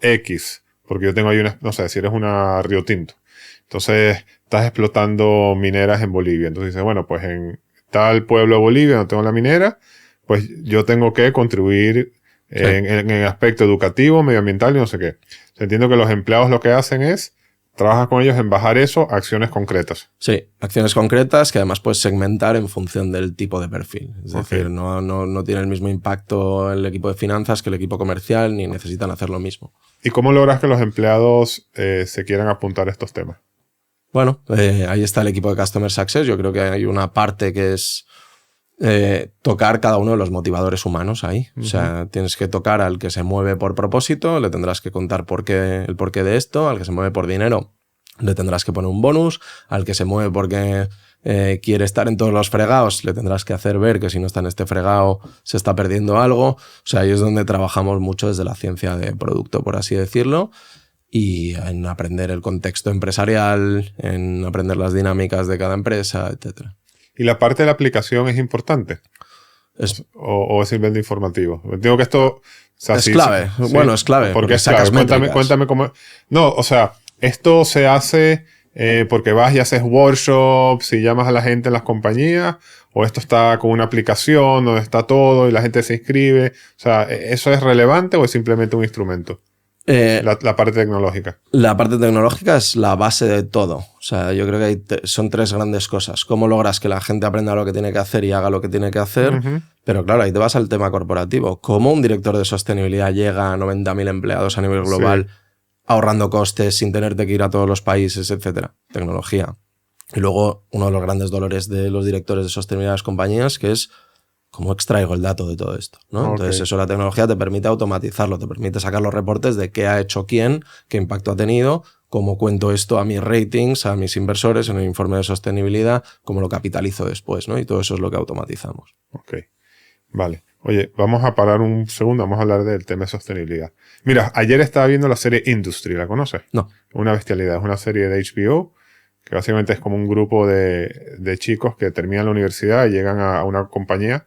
[SPEAKER 2] X, porque yo tengo ahí no sé, si eres una Río Tinto, entonces estás explotando mineras en Bolivia, entonces dices, bueno, pues en tal pueblo de Bolivia no tengo la minera, pues yo tengo que contribuir en el aspecto educativo, medioambiental y no sé qué. O sea, entiendo que los empleados lo que hacen es trabajas con ellos en bajar eso a acciones concretas.
[SPEAKER 1] Sí, acciones concretas que además puedes segmentar en función del tipo de perfil. Es decir, no tiene el mismo impacto el equipo de finanzas que el equipo comercial, ni necesitan hacer lo mismo.
[SPEAKER 2] ¿Y cómo logras que los empleados se quieran apuntar a estos temas?
[SPEAKER 1] Bueno, ahí está el equipo de Customer Success. Yo creo que hay una parte que es tocar cada uno de los motivadores humanos ahí. O sea, tienes que tocar al que se mueve por propósito, le tendrás que contar el porqué de esto, al que se mueve por dinero, le tendrás que poner un bonus, al que se mueve porque quiere estar en todos los fregados, le tendrás que hacer ver que si no está en este fregado se está perdiendo algo. O sea, ahí es donde trabajamos mucho desde la ciencia de producto, por así decirlo, y en aprender el contexto empresarial, en aprender las dinámicas de cada empresa, etcétera.
[SPEAKER 2] ¿Y la parte de la aplicación es importante? ¿O es simplemente informativo? Digo que esto... O sea,
[SPEAKER 1] es clave. Sí. Bueno, es clave.
[SPEAKER 2] Porque es clave. Cuéntame cómo... No, o sea, esto se hace porque vas y haces workshops y llamas a la gente en las compañías, o esto está con una aplicación donde está todo y la gente se inscribe. O sea, ¿eso es relevante o es simplemente un instrumento? La parte tecnológica.
[SPEAKER 1] La parte tecnológica es la base de todo. O sea, yo creo que son tres grandes cosas. Cómo logras que la gente aprenda lo que tiene que hacer y haga lo que tiene que hacer. Pero claro, ahí te vas al tema corporativo. ¿Cómo un director de sostenibilidad llega a 90.000 empleados a nivel global ahorrando costes sin tenerte que ir a todos los países, etcétera? Tecnología. Y luego uno de los grandes dolores de los directores de sostenibilidad de las compañías, que es cómo extraigo el dato de todo esto, ¿no? Okay. Entonces eso, la tecnología te permite automatizarlo, te permite sacar los reportes de qué ha hecho quién, qué impacto ha tenido, cómo cuento esto a mis ratings, a mis inversores en el informe de sostenibilidad, cómo lo capitalizo después, ¿no? Y todo eso es lo que automatizamos.
[SPEAKER 2] Ok, vale. Oye, vamos a parar un segundo, vamos a hablar del tema de sostenibilidad. Mira, ayer estaba viendo la serie Industry, ¿la conoces?
[SPEAKER 1] No.
[SPEAKER 2] Una bestialidad, es una serie de HBO que básicamente es como un grupo de chicos que terminan la universidad y llegan a una compañía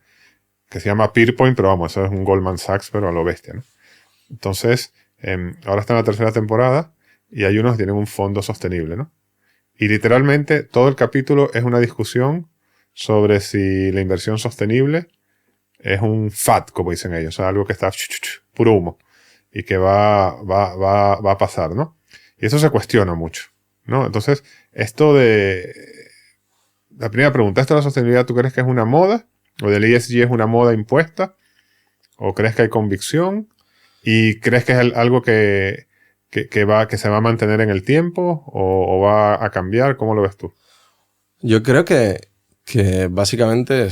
[SPEAKER 2] que se llama Peerpoint, pero vamos, eso es un Goldman Sachs, pero a lo bestia, ¿no? Entonces, ahora está en la tercera temporada y hay unos que tienen un fondo sostenible, ¿no? Y literalmente todo el capítulo es una discusión sobre si la inversión sostenible es un fad, como dicen ellos, o sea, algo que está puro humo y que va a pasar, ¿no? Y eso se cuestiona mucho, ¿no? Entonces, esto de... La primera pregunta, ¿esto de la sostenibilidad tú crees que es una moda? ¿O del ESG es una moda impuesta? ¿O crees que hay convicción? ¿Y crees que es algo que se va a mantener en el tiempo? ¿O va a cambiar? ¿Cómo lo ves tú?
[SPEAKER 1] Yo creo que básicamente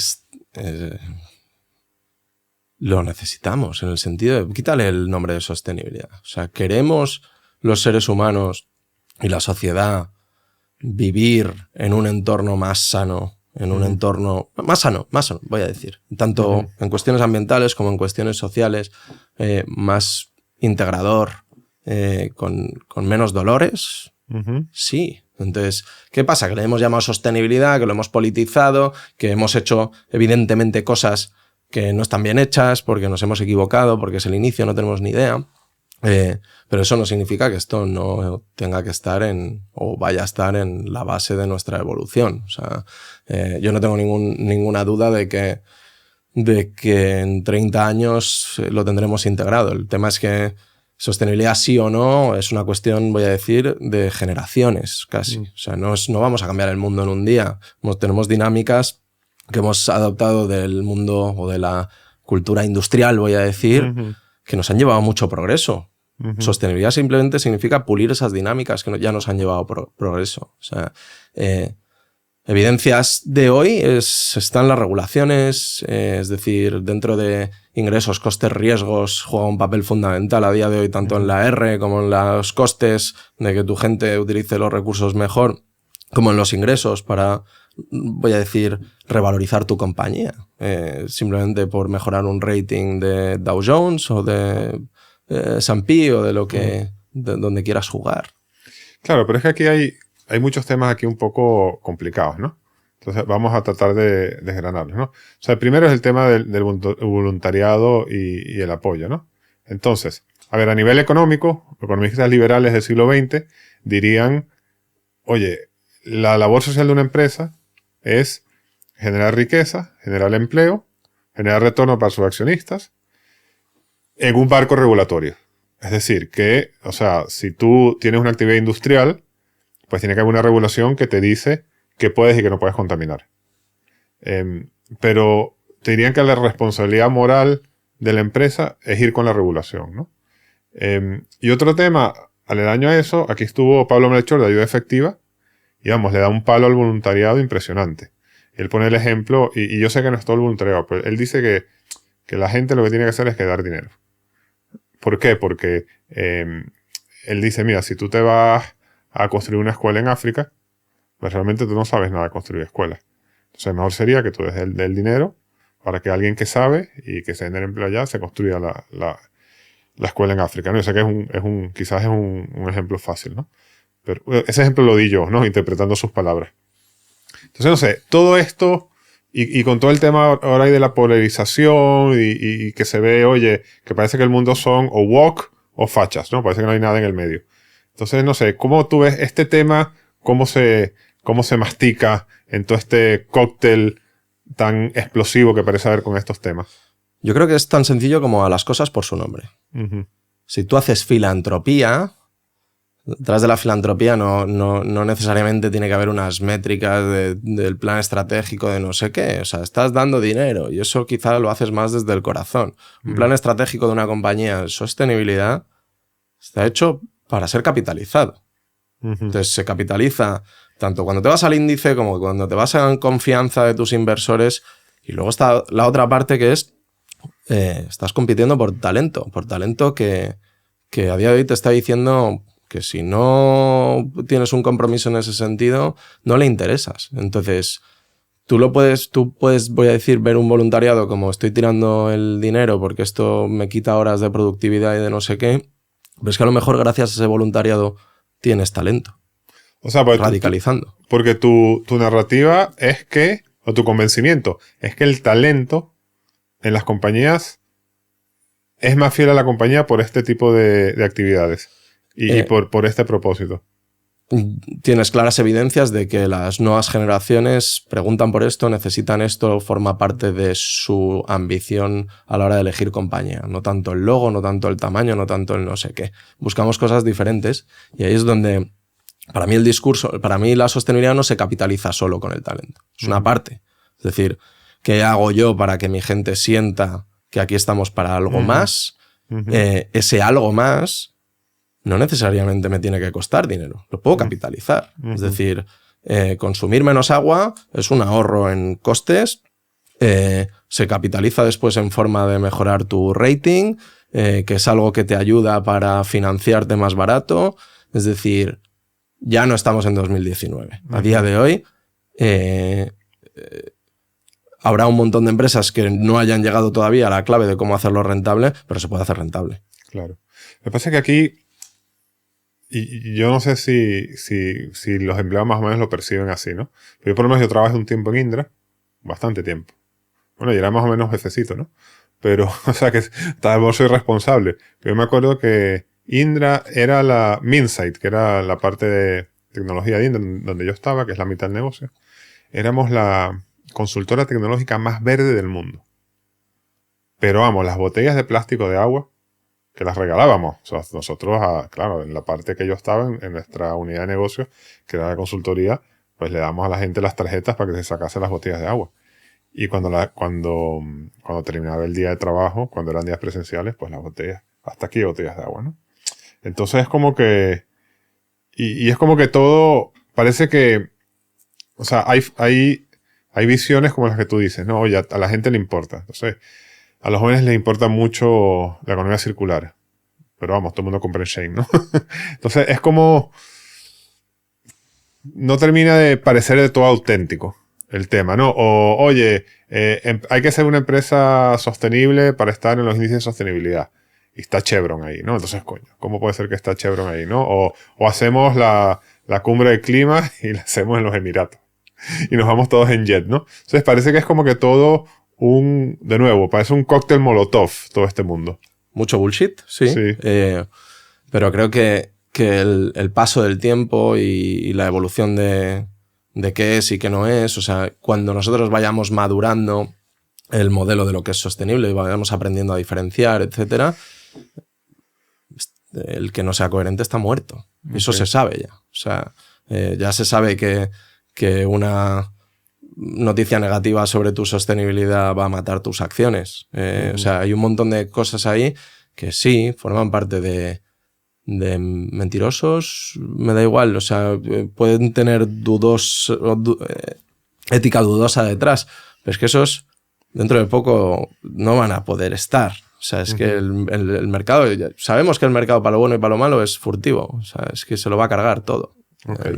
[SPEAKER 1] lo necesitamos, en el sentido de... Quítale el nombre de sostenibilidad. O sea, queremos los seres humanos y la sociedad vivir en un entorno más sano, en un entorno más sano, voy a decir, tanto en cuestiones ambientales como en cuestiones sociales, más integrador, con menos dolores. Sí. Entonces, ¿qué pasa? Que le hemos llamado sostenibilidad, que lo hemos politizado, que hemos hecho evidentemente cosas que no están bien hechas porque nos hemos equivocado, porque es el inicio, no tenemos ni idea. Pero eso no significa que esto no tenga que estar o vaya a estar en la base de nuestra evolución. O sea, yo no tengo ninguna duda de que en 30 años lo tendremos integrado. El tema es que sostenibilidad sí o no es una cuestión, voy a decir, de generaciones casi. O sea, no vamos a cambiar el mundo en un día. Tenemos dinámicas que hemos adoptado del mundo o de la cultura industrial, voy a decir, que nos han llevado mucho progreso. Sostenibilidad simplemente significa pulir esas dinámicas que ya nos han llevado progreso. O sea, evidencias de hoy están las regulaciones, es decir, dentro de ingresos, costes, riesgos, juega un papel fundamental a día de hoy, tanto en la R como en los costes de que tu gente utilice los recursos mejor, como en los ingresos para, voy a decir, revalorizar tu compañía. Simplemente por mejorar un rating de Dow Jones o de S&P o de lo que de donde quieras jugar.
[SPEAKER 2] Claro, pero es que aquí hay muchos temas aquí un poco complicados, ¿no? Entonces vamos a tratar de desgranarlos, ¿no? O sea, el primero es el tema del voluntariado y el apoyo, ¿no? Entonces, a ver, a nivel económico, economistas liberales del siglo XX dirían, oye, la labor social de una empresa es generar riqueza, generar empleo, generar retorno para sus accionistas, en un marco regulatorio. Es decir, que, o sea, si tú tienes una actividad industrial, pues tiene que haber una regulación que te dice qué puedes y qué no puedes contaminar. Pero te dirían que la responsabilidad moral de la empresa es ir con la regulación, ¿no? Y otro tema, aledaño a eso, aquí estuvo Pablo Melchor de Ayuda Efectiva, y vamos, le da un palo al voluntariado impresionante. Él pone el ejemplo, y yo sé que no es todo el voluntariado, pero él dice que la gente lo que tiene que hacer es que dar dinero. ¿Por qué? Porque él dice, mira, si tú te vas a construir una escuela en África, pues realmente tú no sabes nada de construir escuelas. Entonces mejor sería que tú des el dinero para que alguien que sabe y que se genere empleo allá se construya la escuela en África, ¿no? Yo sé que quizás es un ejemplo fácil, ¿no? Pero ese ejemplo lo di yo, ¿no? Interpretando sus palabras. Entonces, no sé, todo esto... Y con todo el tema ahora de la polarización y que se ve, oye, que parece que el mundo son o woke o fachas, ¿no? Parece que no hay nada en el medio. Entonces, no sé, ¿cómo tú ves este tema? ¿Cómo se mastica en todo este cóctel tan explosivo que parece haber con estos temas?
[SPEAKER 1] Yo creo que es tan sencillo como a las cosas por su nombre. si tú haces filantropía, detrás de la filantropía no necesariamente tiene que haber unas métricas del plan estratégico de no sé qué. O sea, estás dando dinero y eso quizá lo haces más desde el corazón. Un plan estratégico de una compañía de sostenibilidad está hecho para ser capitalizado. Entonces se capitaliza tanto cuando te vas al índice como cuando te vas en confianza de tus inversores. Y luego está la otra parte que es, estás compitiendo por talento que a día de hoy te está diciendo que si no tienes un compromiso en ese sentido, no le interesas. Entonces, tú puedes, voy a decir, ver un voluntariado como estoy tirando el dinero porque esto me quita horas de productividad y de no sé qué, pero es que a lo mejor gracias a ese voluntariado tienes talento.
[SPEAKER 2] O sea, pues
[SPEAKER 1] radicalizando.
[SPEAKER 2] Porque tu narrativa es que, o tu convencimiento, es que el talento en las compañías es más fiel a la compañía por este tipo de actividades y por este propósito.
[SPEAKER 1] Tienes claras evidencias de que las nuevas generaciones preguntan por esto, necesitan esto, forma parte de su ambición a la hora de elegir compañía. No tanto el logo, no tanto el tamaño, no tanto el no sé qué. Buscamos cosas diferentes y ahí es donde, para mí la sostenibilidad no se capitaliza solo con el talento. Es una parte. Es decir, ¿qué hago yo para que mi gente sienta que aquí estamos para algo más? Ese algo más no necesariamente me tiene que costar dinero, lo puedo capitalizar. Es decir, consumir menos agua es un ahorro en costes, se capitaliza después en forma de mejorar tu rating, que es algo que te ayuda para financiarte más barato. Es decir, ya no estamos en 2019. A día de hoy habrá un montón de empresas que no hayan llegado todavía a la clave de cómo hacerlo rentable, pero se puede hacer rentable.
[SPEAKER 2] Claro. Lo que pasa es que aquí, y yo no sé si los empleados más o menos lo perciben así, ¿no? Pero yo por lo menos yo trabajé un tiempo en Indra, bastante tiempo. Bueno, y era más o menos jefecito, ¿no? Pero, o sea que tal soy responsable. Pero yo me acuerdo que Indra era la Minsight, que era la parte de tecnología de Indra, donde yo estaba, que es la mitad del negocio. Éramos la consultora tecnológica más verde del mundo. Pero vamos, las botellas de plástico de agua, que las regalábamos. O sea, nosotros, claro, en la parte que yo estaba, en nuestra unidad de negocio, que era la consultoría, pues le damos a la gente las tarjetas para que se sacase las botellas de agua. Y cuando terminaba el día de trabajo, cuando eran días presenciales, pues las botellas, hasta aquí botellas de agua, ¿no? Entonces es como que, y es como que todo, parece que, o sea, hay visiones como las que tú dices, ¿no? Oye, a la gente le importa. Entonces, a los jóvenes les importa mucho la economía circular. Pero vamos, todo el mundo compra en Shane, ¿no? Entonces, es como, no termina de parecer de todo auténtico el tema, ¿no? O, oye, hay que ser una empresa sostenible para estar en los índices de sostenibilidad. Y está Chevron ahí, ¿no? Entonces, coño, ¿cómo puede ser que está Chevron ahí, no? O hacemos la cumbre del clima y la hacemos en los Emiratos. Y nos vamos todos en jet, ¿no? Entonces, parece que es como que todo de nuevo, parece un cóctel molotov todo este mundo.
[SPEAKER 1] Mucho bullshit, sí. Pero creo que el paso del tiempo y la evolución de qué es y qué no es, o sea, cuando nosotros vayamos madurando el modelo de lo que es sostenible y vayamos aprendiendo a diferenciar, etcétera, el que no sea coherente está muerto. Okay. Eso se sabe ya. O sea, ya se sabe que una noticia negativa sobre tu sostenibilidad va a matar tus acciones. O sea, hay un montón de cosas ahí que sí forman parte de mentirosos, me da igual. O sea, pueden tener ética dudosa detrás, pero es que esos dentro de poco no van a poder estar. O sea, es que el mercado, sabemos que el mercado para lo bueno y para lo malo es furtivo. O sea, es que se lo va a cargar todo. Okay.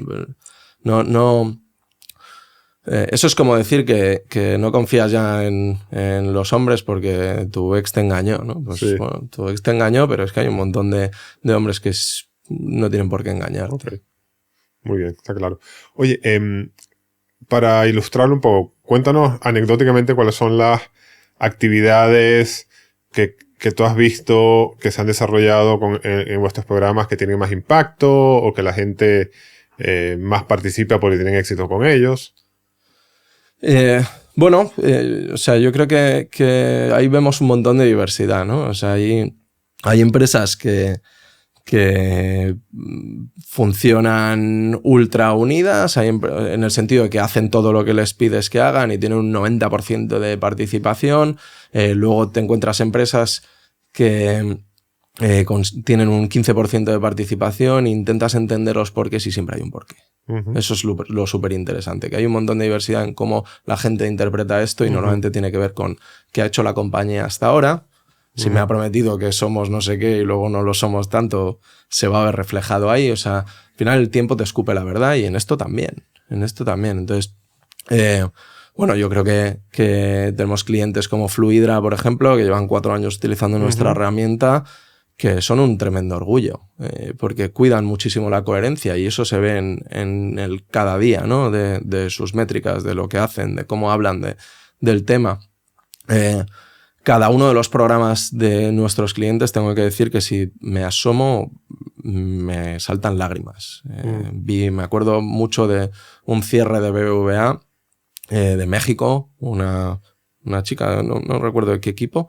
[SPEAKER 1] Eso es como decir que no confías ya en los hombres porque tu ex te engañó, ¿no? Pues sí. Bueno, tu ex te engañó, pero es que hay un montón de hombres que no tienen por qué engañarte.
[SPEAKER 2] Okay. Muy bien, está claro. Oye, para ilustrarlo un poco, cuéntanos anecdóticamente cuáles son las actividades que tú has visto que se han desarrollado en vuestros programas que tienen más impacto o que la gente más participa porque tienen éxito con ellos.
[SPEAKER 1] O sea, yo creo que ahí vemos un montón de diversidad, ¿no? O sea, ahí Hay empresas que funcionan ultra unidas, en el sentido de que hacen todo lo que les pides que hagan y tienen un 90% de participación. Luego te encuentras empresas que tienen un 15% de participación e intentas entender los porqués y siempre hay un porqué. Eso es lo súper interesante, que hay un montón de diversidad en cómo la gente interpreta esto y normalmente tiene que ver con qué ha hecho la compañía hasta ahora. Si me ha prometido que somos no sé qué y luego no lo somos tanto, se va a ver reflejado ahí. O sea, al final el tiempo te escupe la verdad y en esto también. Entonces, bueno, yo creo que tenemos clientes como Fluidra, por ejemplo, que llevan 4 años utilizando nuestra herramienta, que son un tremendo orgullo, porque cuidan muchísimo la coherencia y eso se ve en el cada día, ¿no? De sus métricas, de lo que hacen, de cómo hablan del tema. Cada uno de los programas de nuestros clientes, tengo que decir que si me asomo, me saltan lágrimas. Me acuerdo mucho de un cierre de BBVA de México, una chica, no recuerdo de qué equipo,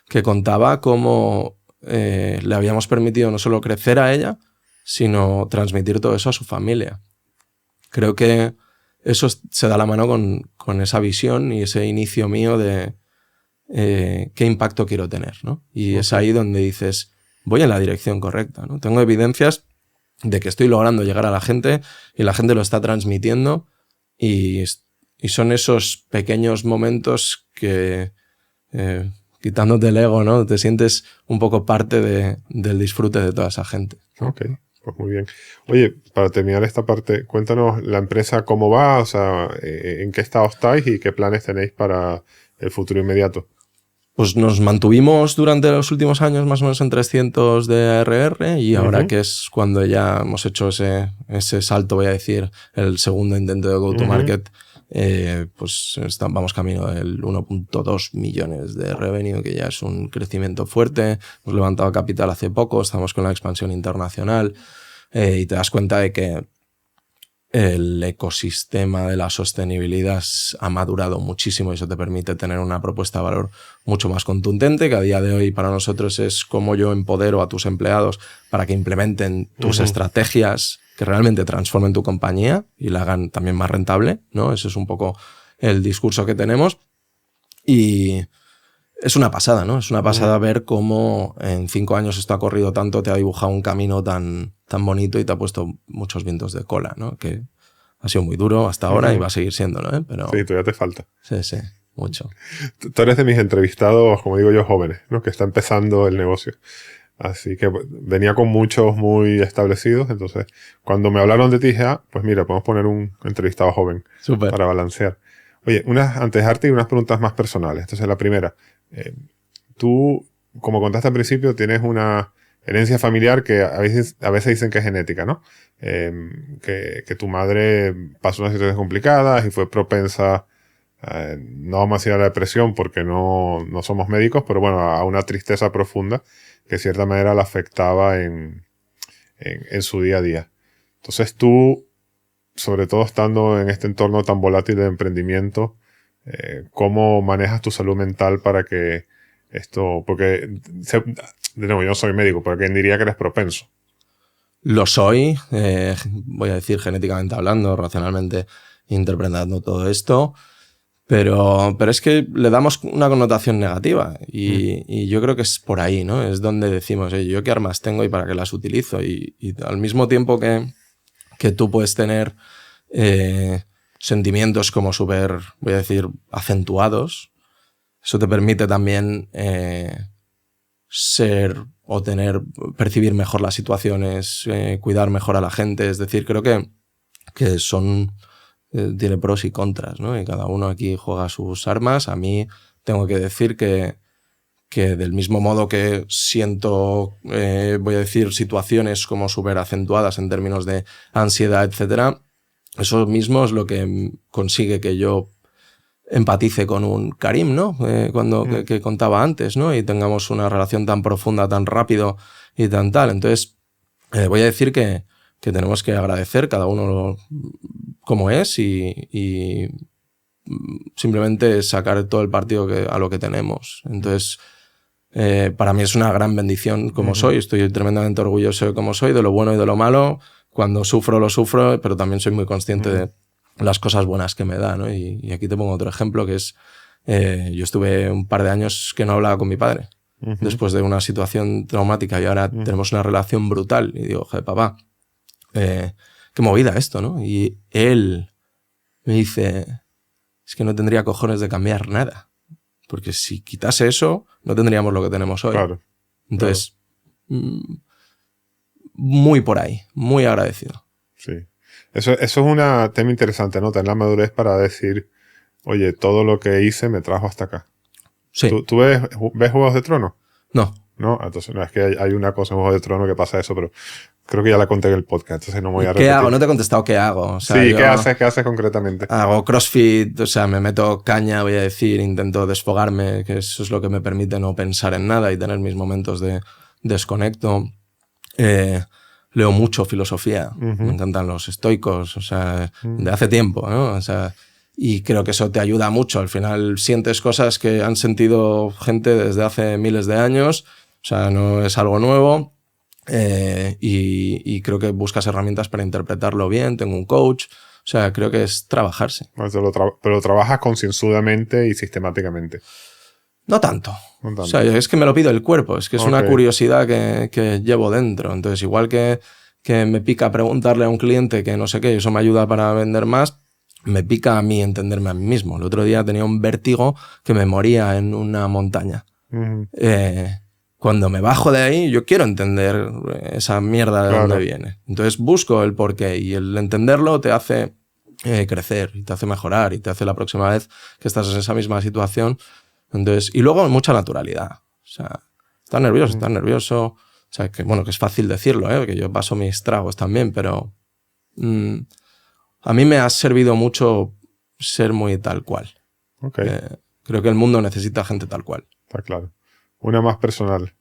[SPEAKER 1] que contaba cómo le habíamos permitido no solo crecer a ella, sino transmitir todo eso a su familia. Creo que eso se da la mano con esa visión y ese inicio mío de qué impacto quiero tener, ¿no? Y es ahí donde dices, voy en la dirección correcta, ¿no? Tengo evidencias de que estoy logrando llegar a la gente y la gente lo está transmitiendo y son esos pequeños momentos que, quitándote el ego, ¿no? Te sientes un poco parte del disfrute de toda esa gente, ¿no?
[SPEAKER 2] Ok, pues muy bien. Oye, para terminar esta parte, cuéntanos la empresa cómo va, o sea, en qué estado estáis y qué planes tenéis para el futuro inmediato.
[SPEAKER 1] Pues nos mantuvimos durante los últimos años más o menos en 300 de ARR y ahora que es cuando ya hemos hecho ese salto, voy a decir, el segundo intento de go-to-market, pues vamos camino del 1.2 millones de revenue, que ya es un crecimiento fuerte. Hemos levantado capital hace poco, estamos con la expansión internacional y te das cuenta de que el ecosistema de la sostenibilidad ha madurado muchísimo y eso te permite tener una propuesta de valor mucho más contundente, que a día de hoy para nosotros es cómo yo empodero a tus empleados para que implementen tus estrategias que realmente transformen tu compañía y la hagan también más rentable, ¿no? Ese es un poco el discurso que tenemos y es una pasada, ¿no? Es una pasada ver cómo en 5 años esto ha corrido tanto, te ha dibujado un camino tan bonito y te ha puesto muchos vientos de cola, ¿no? Que ha sido muy duro hasta ahora y va a seguir siéndolo, ¿eh? Pero
[SPEAKER 2] sí, todavía te falta.
[SPEAKER 1] Sí, mucho.
[SPEAKER 2] Tú eres de mis entrevistados, como digo yo, jóvenes, ¿no? Que está empezando el negocio. Así que venía con muchos muy establecidos. Entonces, cuando me hablaron de ti, dije, pues mira, podemos poner un entrevistado joven.
[SPEAKER 1] Súper.
[SPEAKER 2] Para balancear. Oye, antes de dejarte, unas preguntas más personales. Entonces, la primera, tú, como contaste al principio, tienes una herencia familiar que a veces dicen que es genética, ¿no? Que tu madre pasó unas situaciones complicadas y fue propensa, no vamos a decir a la depresión porque no somos médicos, pero bueno, a una tristeza profunda que de cierta manera la afectaba en su día a día. Entonces tú, sobre todo estando en este entorno tan volátil de emprendimiento, ¿cómo manejas tu salud mental para que esto, porque de nuevo, yo no soy médico, pero ¿quién diría que eres propenso?
[SPEAKER 1] Lo soy, voy a decir genéticamente hablando, racionalmente interpretando todo esto, pero es que le damos una connotación negativa y yo creo que es por ahí, ¿no? Es donde decimos, yo qué armas tengo y para qué las utilizo y al mismo tiempo que tú puedes tener sentimientos como súper, voy a decir, acentuados, eso te permite también percibir mejor las situaciones, cuidar mejor a la gente. Es decir, creo que tiene pros y contras, ¿no? Y cada uno aquí juega sus armas. A mí tengo que decir que del mismo modo que siento, voy a decir, situaciones como súper acentuadas en términos de ansiedad, etcétera, eso mismo es lo que consigue que yo empatice con un Karim, ¿no? Que contaba antes, ¿no? Y tengamos una relación tan profunda, tan rápido y tan tal. Entonces, voy a decir que tenemos que agradecer cada uno como es y simplemente sacar todo el partido a lo que tenemos. Entonces, para mí es una gran bendición como soy. Estoy tremendamente orgulloso de cómo soy, de lo bueno y de lo malo. Cuando sufro, lo sufro, pero también soy muy consciente de las cosas buenas que me da, ¿no? Y aquí te pongo otro ejemplo, que es, yo estuve un par de años que no hablaba con mi padre, después de una situación traumática, y ahora tenemos una relación brutal. Y digo, joder, papá, qué movida esto, ¿no? Y él me dice, es que no tendría cojones de cambiar nada, porque si quitase eso, no tendríamos lo que tenemos hoy.
[SPEAKER 2] Claro.
[SPEAKER 1] Entonces, muy por ahí, muy agradecido.
[SPEAKER 2] Sí. Eso es un tema interesante, ¿no? Tener la madurez para decir, oye, todo lo que hice me trajo hasta acá.
[SPEAKER 1] Sí.
[SPEAKER 2] ¿Tú ves Juegos de Tronos?
[SPEAKER 1] No.
[SPEAKER 2] No, entonces no, es que hay una cosa en Juegos de Tronos que pasa eso, pero creo que ya la conté en el podcast, entonces no me voy a repetir.
[SPEAKER 1] ¿Qué hago? No te he contestado qué hago. O sea,
[SPEAKER 2] sí, ¿qué haces concretamente?
[SPEAKER 1] Hago CrossFit, o sea, me meto caña, voy a decir, intento desfogarme, que eso es lo que me permite no pensar en nada y tener mis momentos de desconecto. Leo mucho filosofía, me encantan los estoicos, o sea, de hace tiempo, ¿no? O sea, y creo que eso te ayuda mucho. Al final sientes cosas que han sentido gente desde hace miles de años, o sea, no es algo nuevo, y creo que buscas herramientas para interpretarlo bien. Tengo un coach, o sea, creo que es trabajarse.
[SPEAKER 2] Pero lo trabajas concienzudamente y sistemáticamente.
[SPEAKER 1] No tanto.
[SPEAKER 2] No tanto.
[SPEAKER 1] O sea, es que me lo pide el cuerpo, es que es una curiosidad que llevo dentro. Entonces, igual que me pica preguntarle a un cliente que no sé qué, y eso me ayuda para vender más, me pica a mí entenderme a mí mismo. El otro día tenía un vértigo que me moría en una montaña. Cuando me bajo de ahí, yo quiero entender esa mierda de dónde viene. Entonces busco el porqué, y el entenderlo te hace crecer, y te hace mejorar, y te hace la próxima vez que estás en esa misma situación. Entonces, y luego mucha naturalidad. O sea, estás nervioso. O sea, que bueno, que es fácil decirlo, que yo paso mis tragos también, pero a mí me ha servido mucho ser muy tal cual. Creo que el mundo necesita gente tal cual.
[SPEAKER 2] Está claro. Una más personal.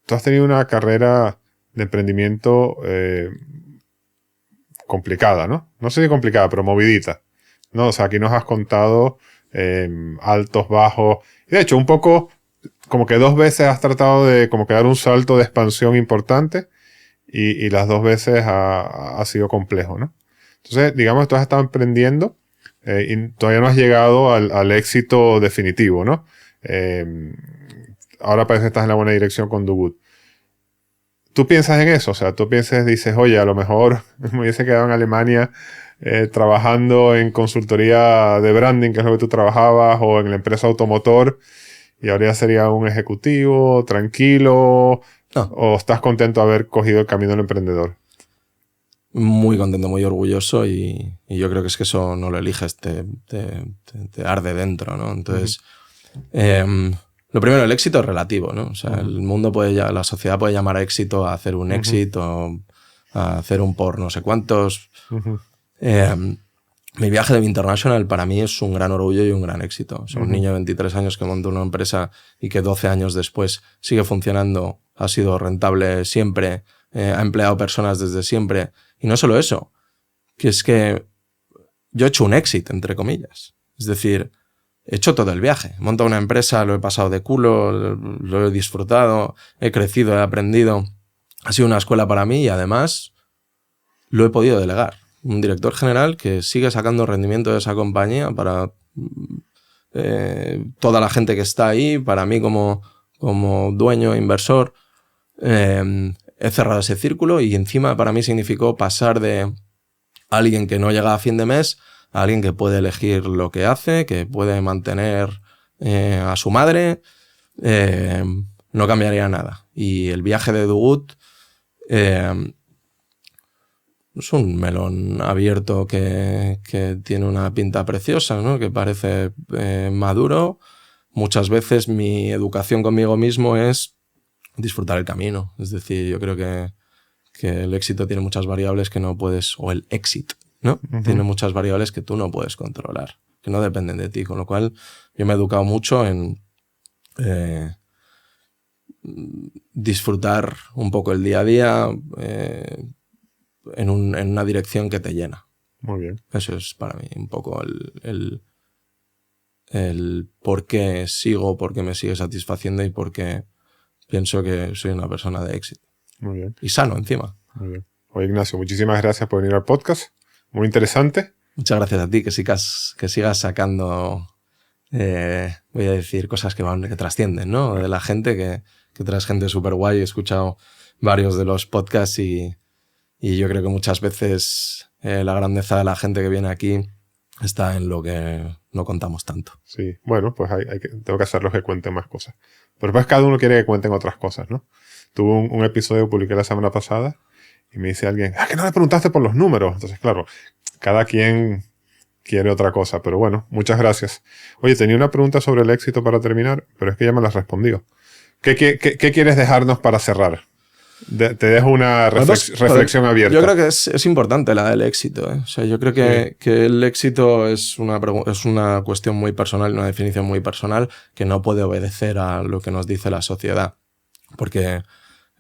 [SPEAKER 2] Tú has tenido una carrera de emprendimiento complicada, ¿no? No sé si complicada, pero movidita, ¿no? O sea, aquí nos has contado altos, bajos. Y de hecho, un poco como que 2 veces has tratado de como que dar un salto de expansión importante, y las 2 veces ha sido complejo, ¿no? Entonces, digamos que tú has estado emprendiendo y todavía no has llegado al éxito definitivo, ¿no? Ahora parece que estás en la buena dirección con Do Good. ¿Tú piensas en eso? O sea, tú dices, oye, a lo mejor me hubiese quedado en Alemania trabajando en consultoría de branding, que es lo que tú trabajabas, o en la empresa automotor, y ahora ya sería un ejecutivo tranquilo.
[SPEAKER 1] No.
[SPEAKER 2] ¿O estás contento de haber cogido el camino del emprendedor?
[SPEAKER 1] Muy contento, muy orgulloso, y yo creo que es que eso no lo eliges, te arde dentro, ¿no? Entonces, lo primero, el éxito es relativo, ¿no? O sea, el mundo la sociedad puede llamar a éxito a hacer un éxito, a hacer un por no sé cuántos. Mi viaje de International para mí es un gran orgullo y un gran éxito. O sea, un niño de 23 años que monta una empresa y que 12 años después sigue funcionando, ha sido rentable siempre, ha empleado personas desde siempre. Y no solo eso, que es que yo he hecho un éxito, entre comillas. Es decir, he hecho todo el viaje. He montado una empresa, lo he pasado de culo, lo he disfrutado, he crecido, he aprendido. Ha sido una escuela para mí, y además lo he podido delegar. Un director general que sigue sacando rendimiento de esa compañía para toda la gente que está ahí, para mí como dueño, inversor. He cerrado ese círculo, y encima para mí significó pasar de alguien que no llega a fin de mes a alguien que puede elegir lo que hace, que puede mantener a su madre. No cambiaría nada. Y el viaje de Do Good es un melón abierto que tiene una pinta preciosa, ¿no? Que parece maduro. Muchas veces mi educación conmigo mismo es disfrutar el camino. Es decir, yo creo que el éxito tiene muchas variables que no puedes, o el éxito, ¿no? Tiene muchas variables que tú no puedes controlar, que no dependen de ti. Con lo cual, yo me he educado mucho en disfrutar un poco el día a día, en una dirección que te llena.
[SPEAKER 2] Muy bien.
[SPEAKER 1] Eso es para mí un poco el por qué sigo, por qué me sigue satisfaciendo y por qué pienso que soy una persona de éxito.
[SPEAKER 2] Muy bien.
[SPEAKER 1] Y sano encima.
[SPEAKER 2] Muy bien. Oye, Ignacio, muchísimas gracias por venir al podcast. Muy interesante.
[SPEAKER 1] Muchas gracias a ti, que sigas sacando, voy a decir, cosas que trascienden, ¿no? De la gente, que traes gente súper guay. He escuchado varios de los podcasts y yo creo que muchas veces la grandeza de la gente que viene aquí está en lo que no contamos tanto.
[SPEAKER 2] Sí, bueno, pues tengo que hacerlos que cuenten más cosas. Pero pues cada uno quiere que cuenten otras cosas, ¿no? Tuve un episodio que publiqué la semana pasada y me dice alguien, que no le preguntaste por los números. Entonces, claro, cada quien quiere otra cosa. Pero bueno, muchas gracias. Oye, tenía una pregunta sobre el éxito para terminar, pero es que ya me la has respondido. ¿Qué quieres dejarnos para cerrar? Te dejo una reflexión abierta.
[SPEAKER 1] Yo creo que es importante la del éxito, ¿eh? O sea, yo creo que el éxito es una cuestión muy personal, una definición muy personal que no puede obedecer a lo que nos dice la sociedad. Porque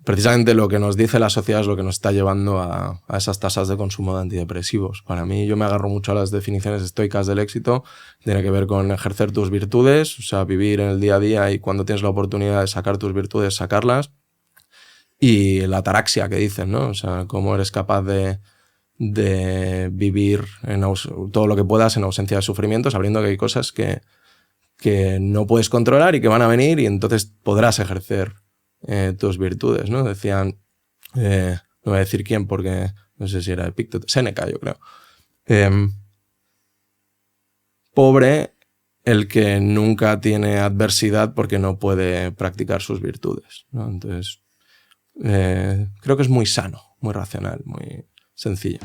[SPEAKER 1] precisamente lo que nos dice la sociedad es lo que nos está llevando a esas tasas de consumo de antidepresivos. Para mí, yo me agarro mucho a las definiciones estoicas del éxito. Tiene que ver con ejercer tus virtudes, o sea, vivir en el día a día y cuando tienes la oportunidad de sacar tus virtudes, sacarlas. Y la ataraxia que dicen, ¿no? O sea, cómo eres capaz de vivir todo lo que puedas en ausencia de sufrimiento, sabiendo que hay cosas que no puedes controlar y que van a venir y entonces podrás ejercer tus virtudes, ¿no? Decían, no voy a decir quién porque no sé si era Epicteto, Séneca, yo creo. Pobre el que nunca tiene adversidad porque no puede practicar sus virtudes, ¿no? Entonces, creo que es muy sano, muy racional, muy sencillo.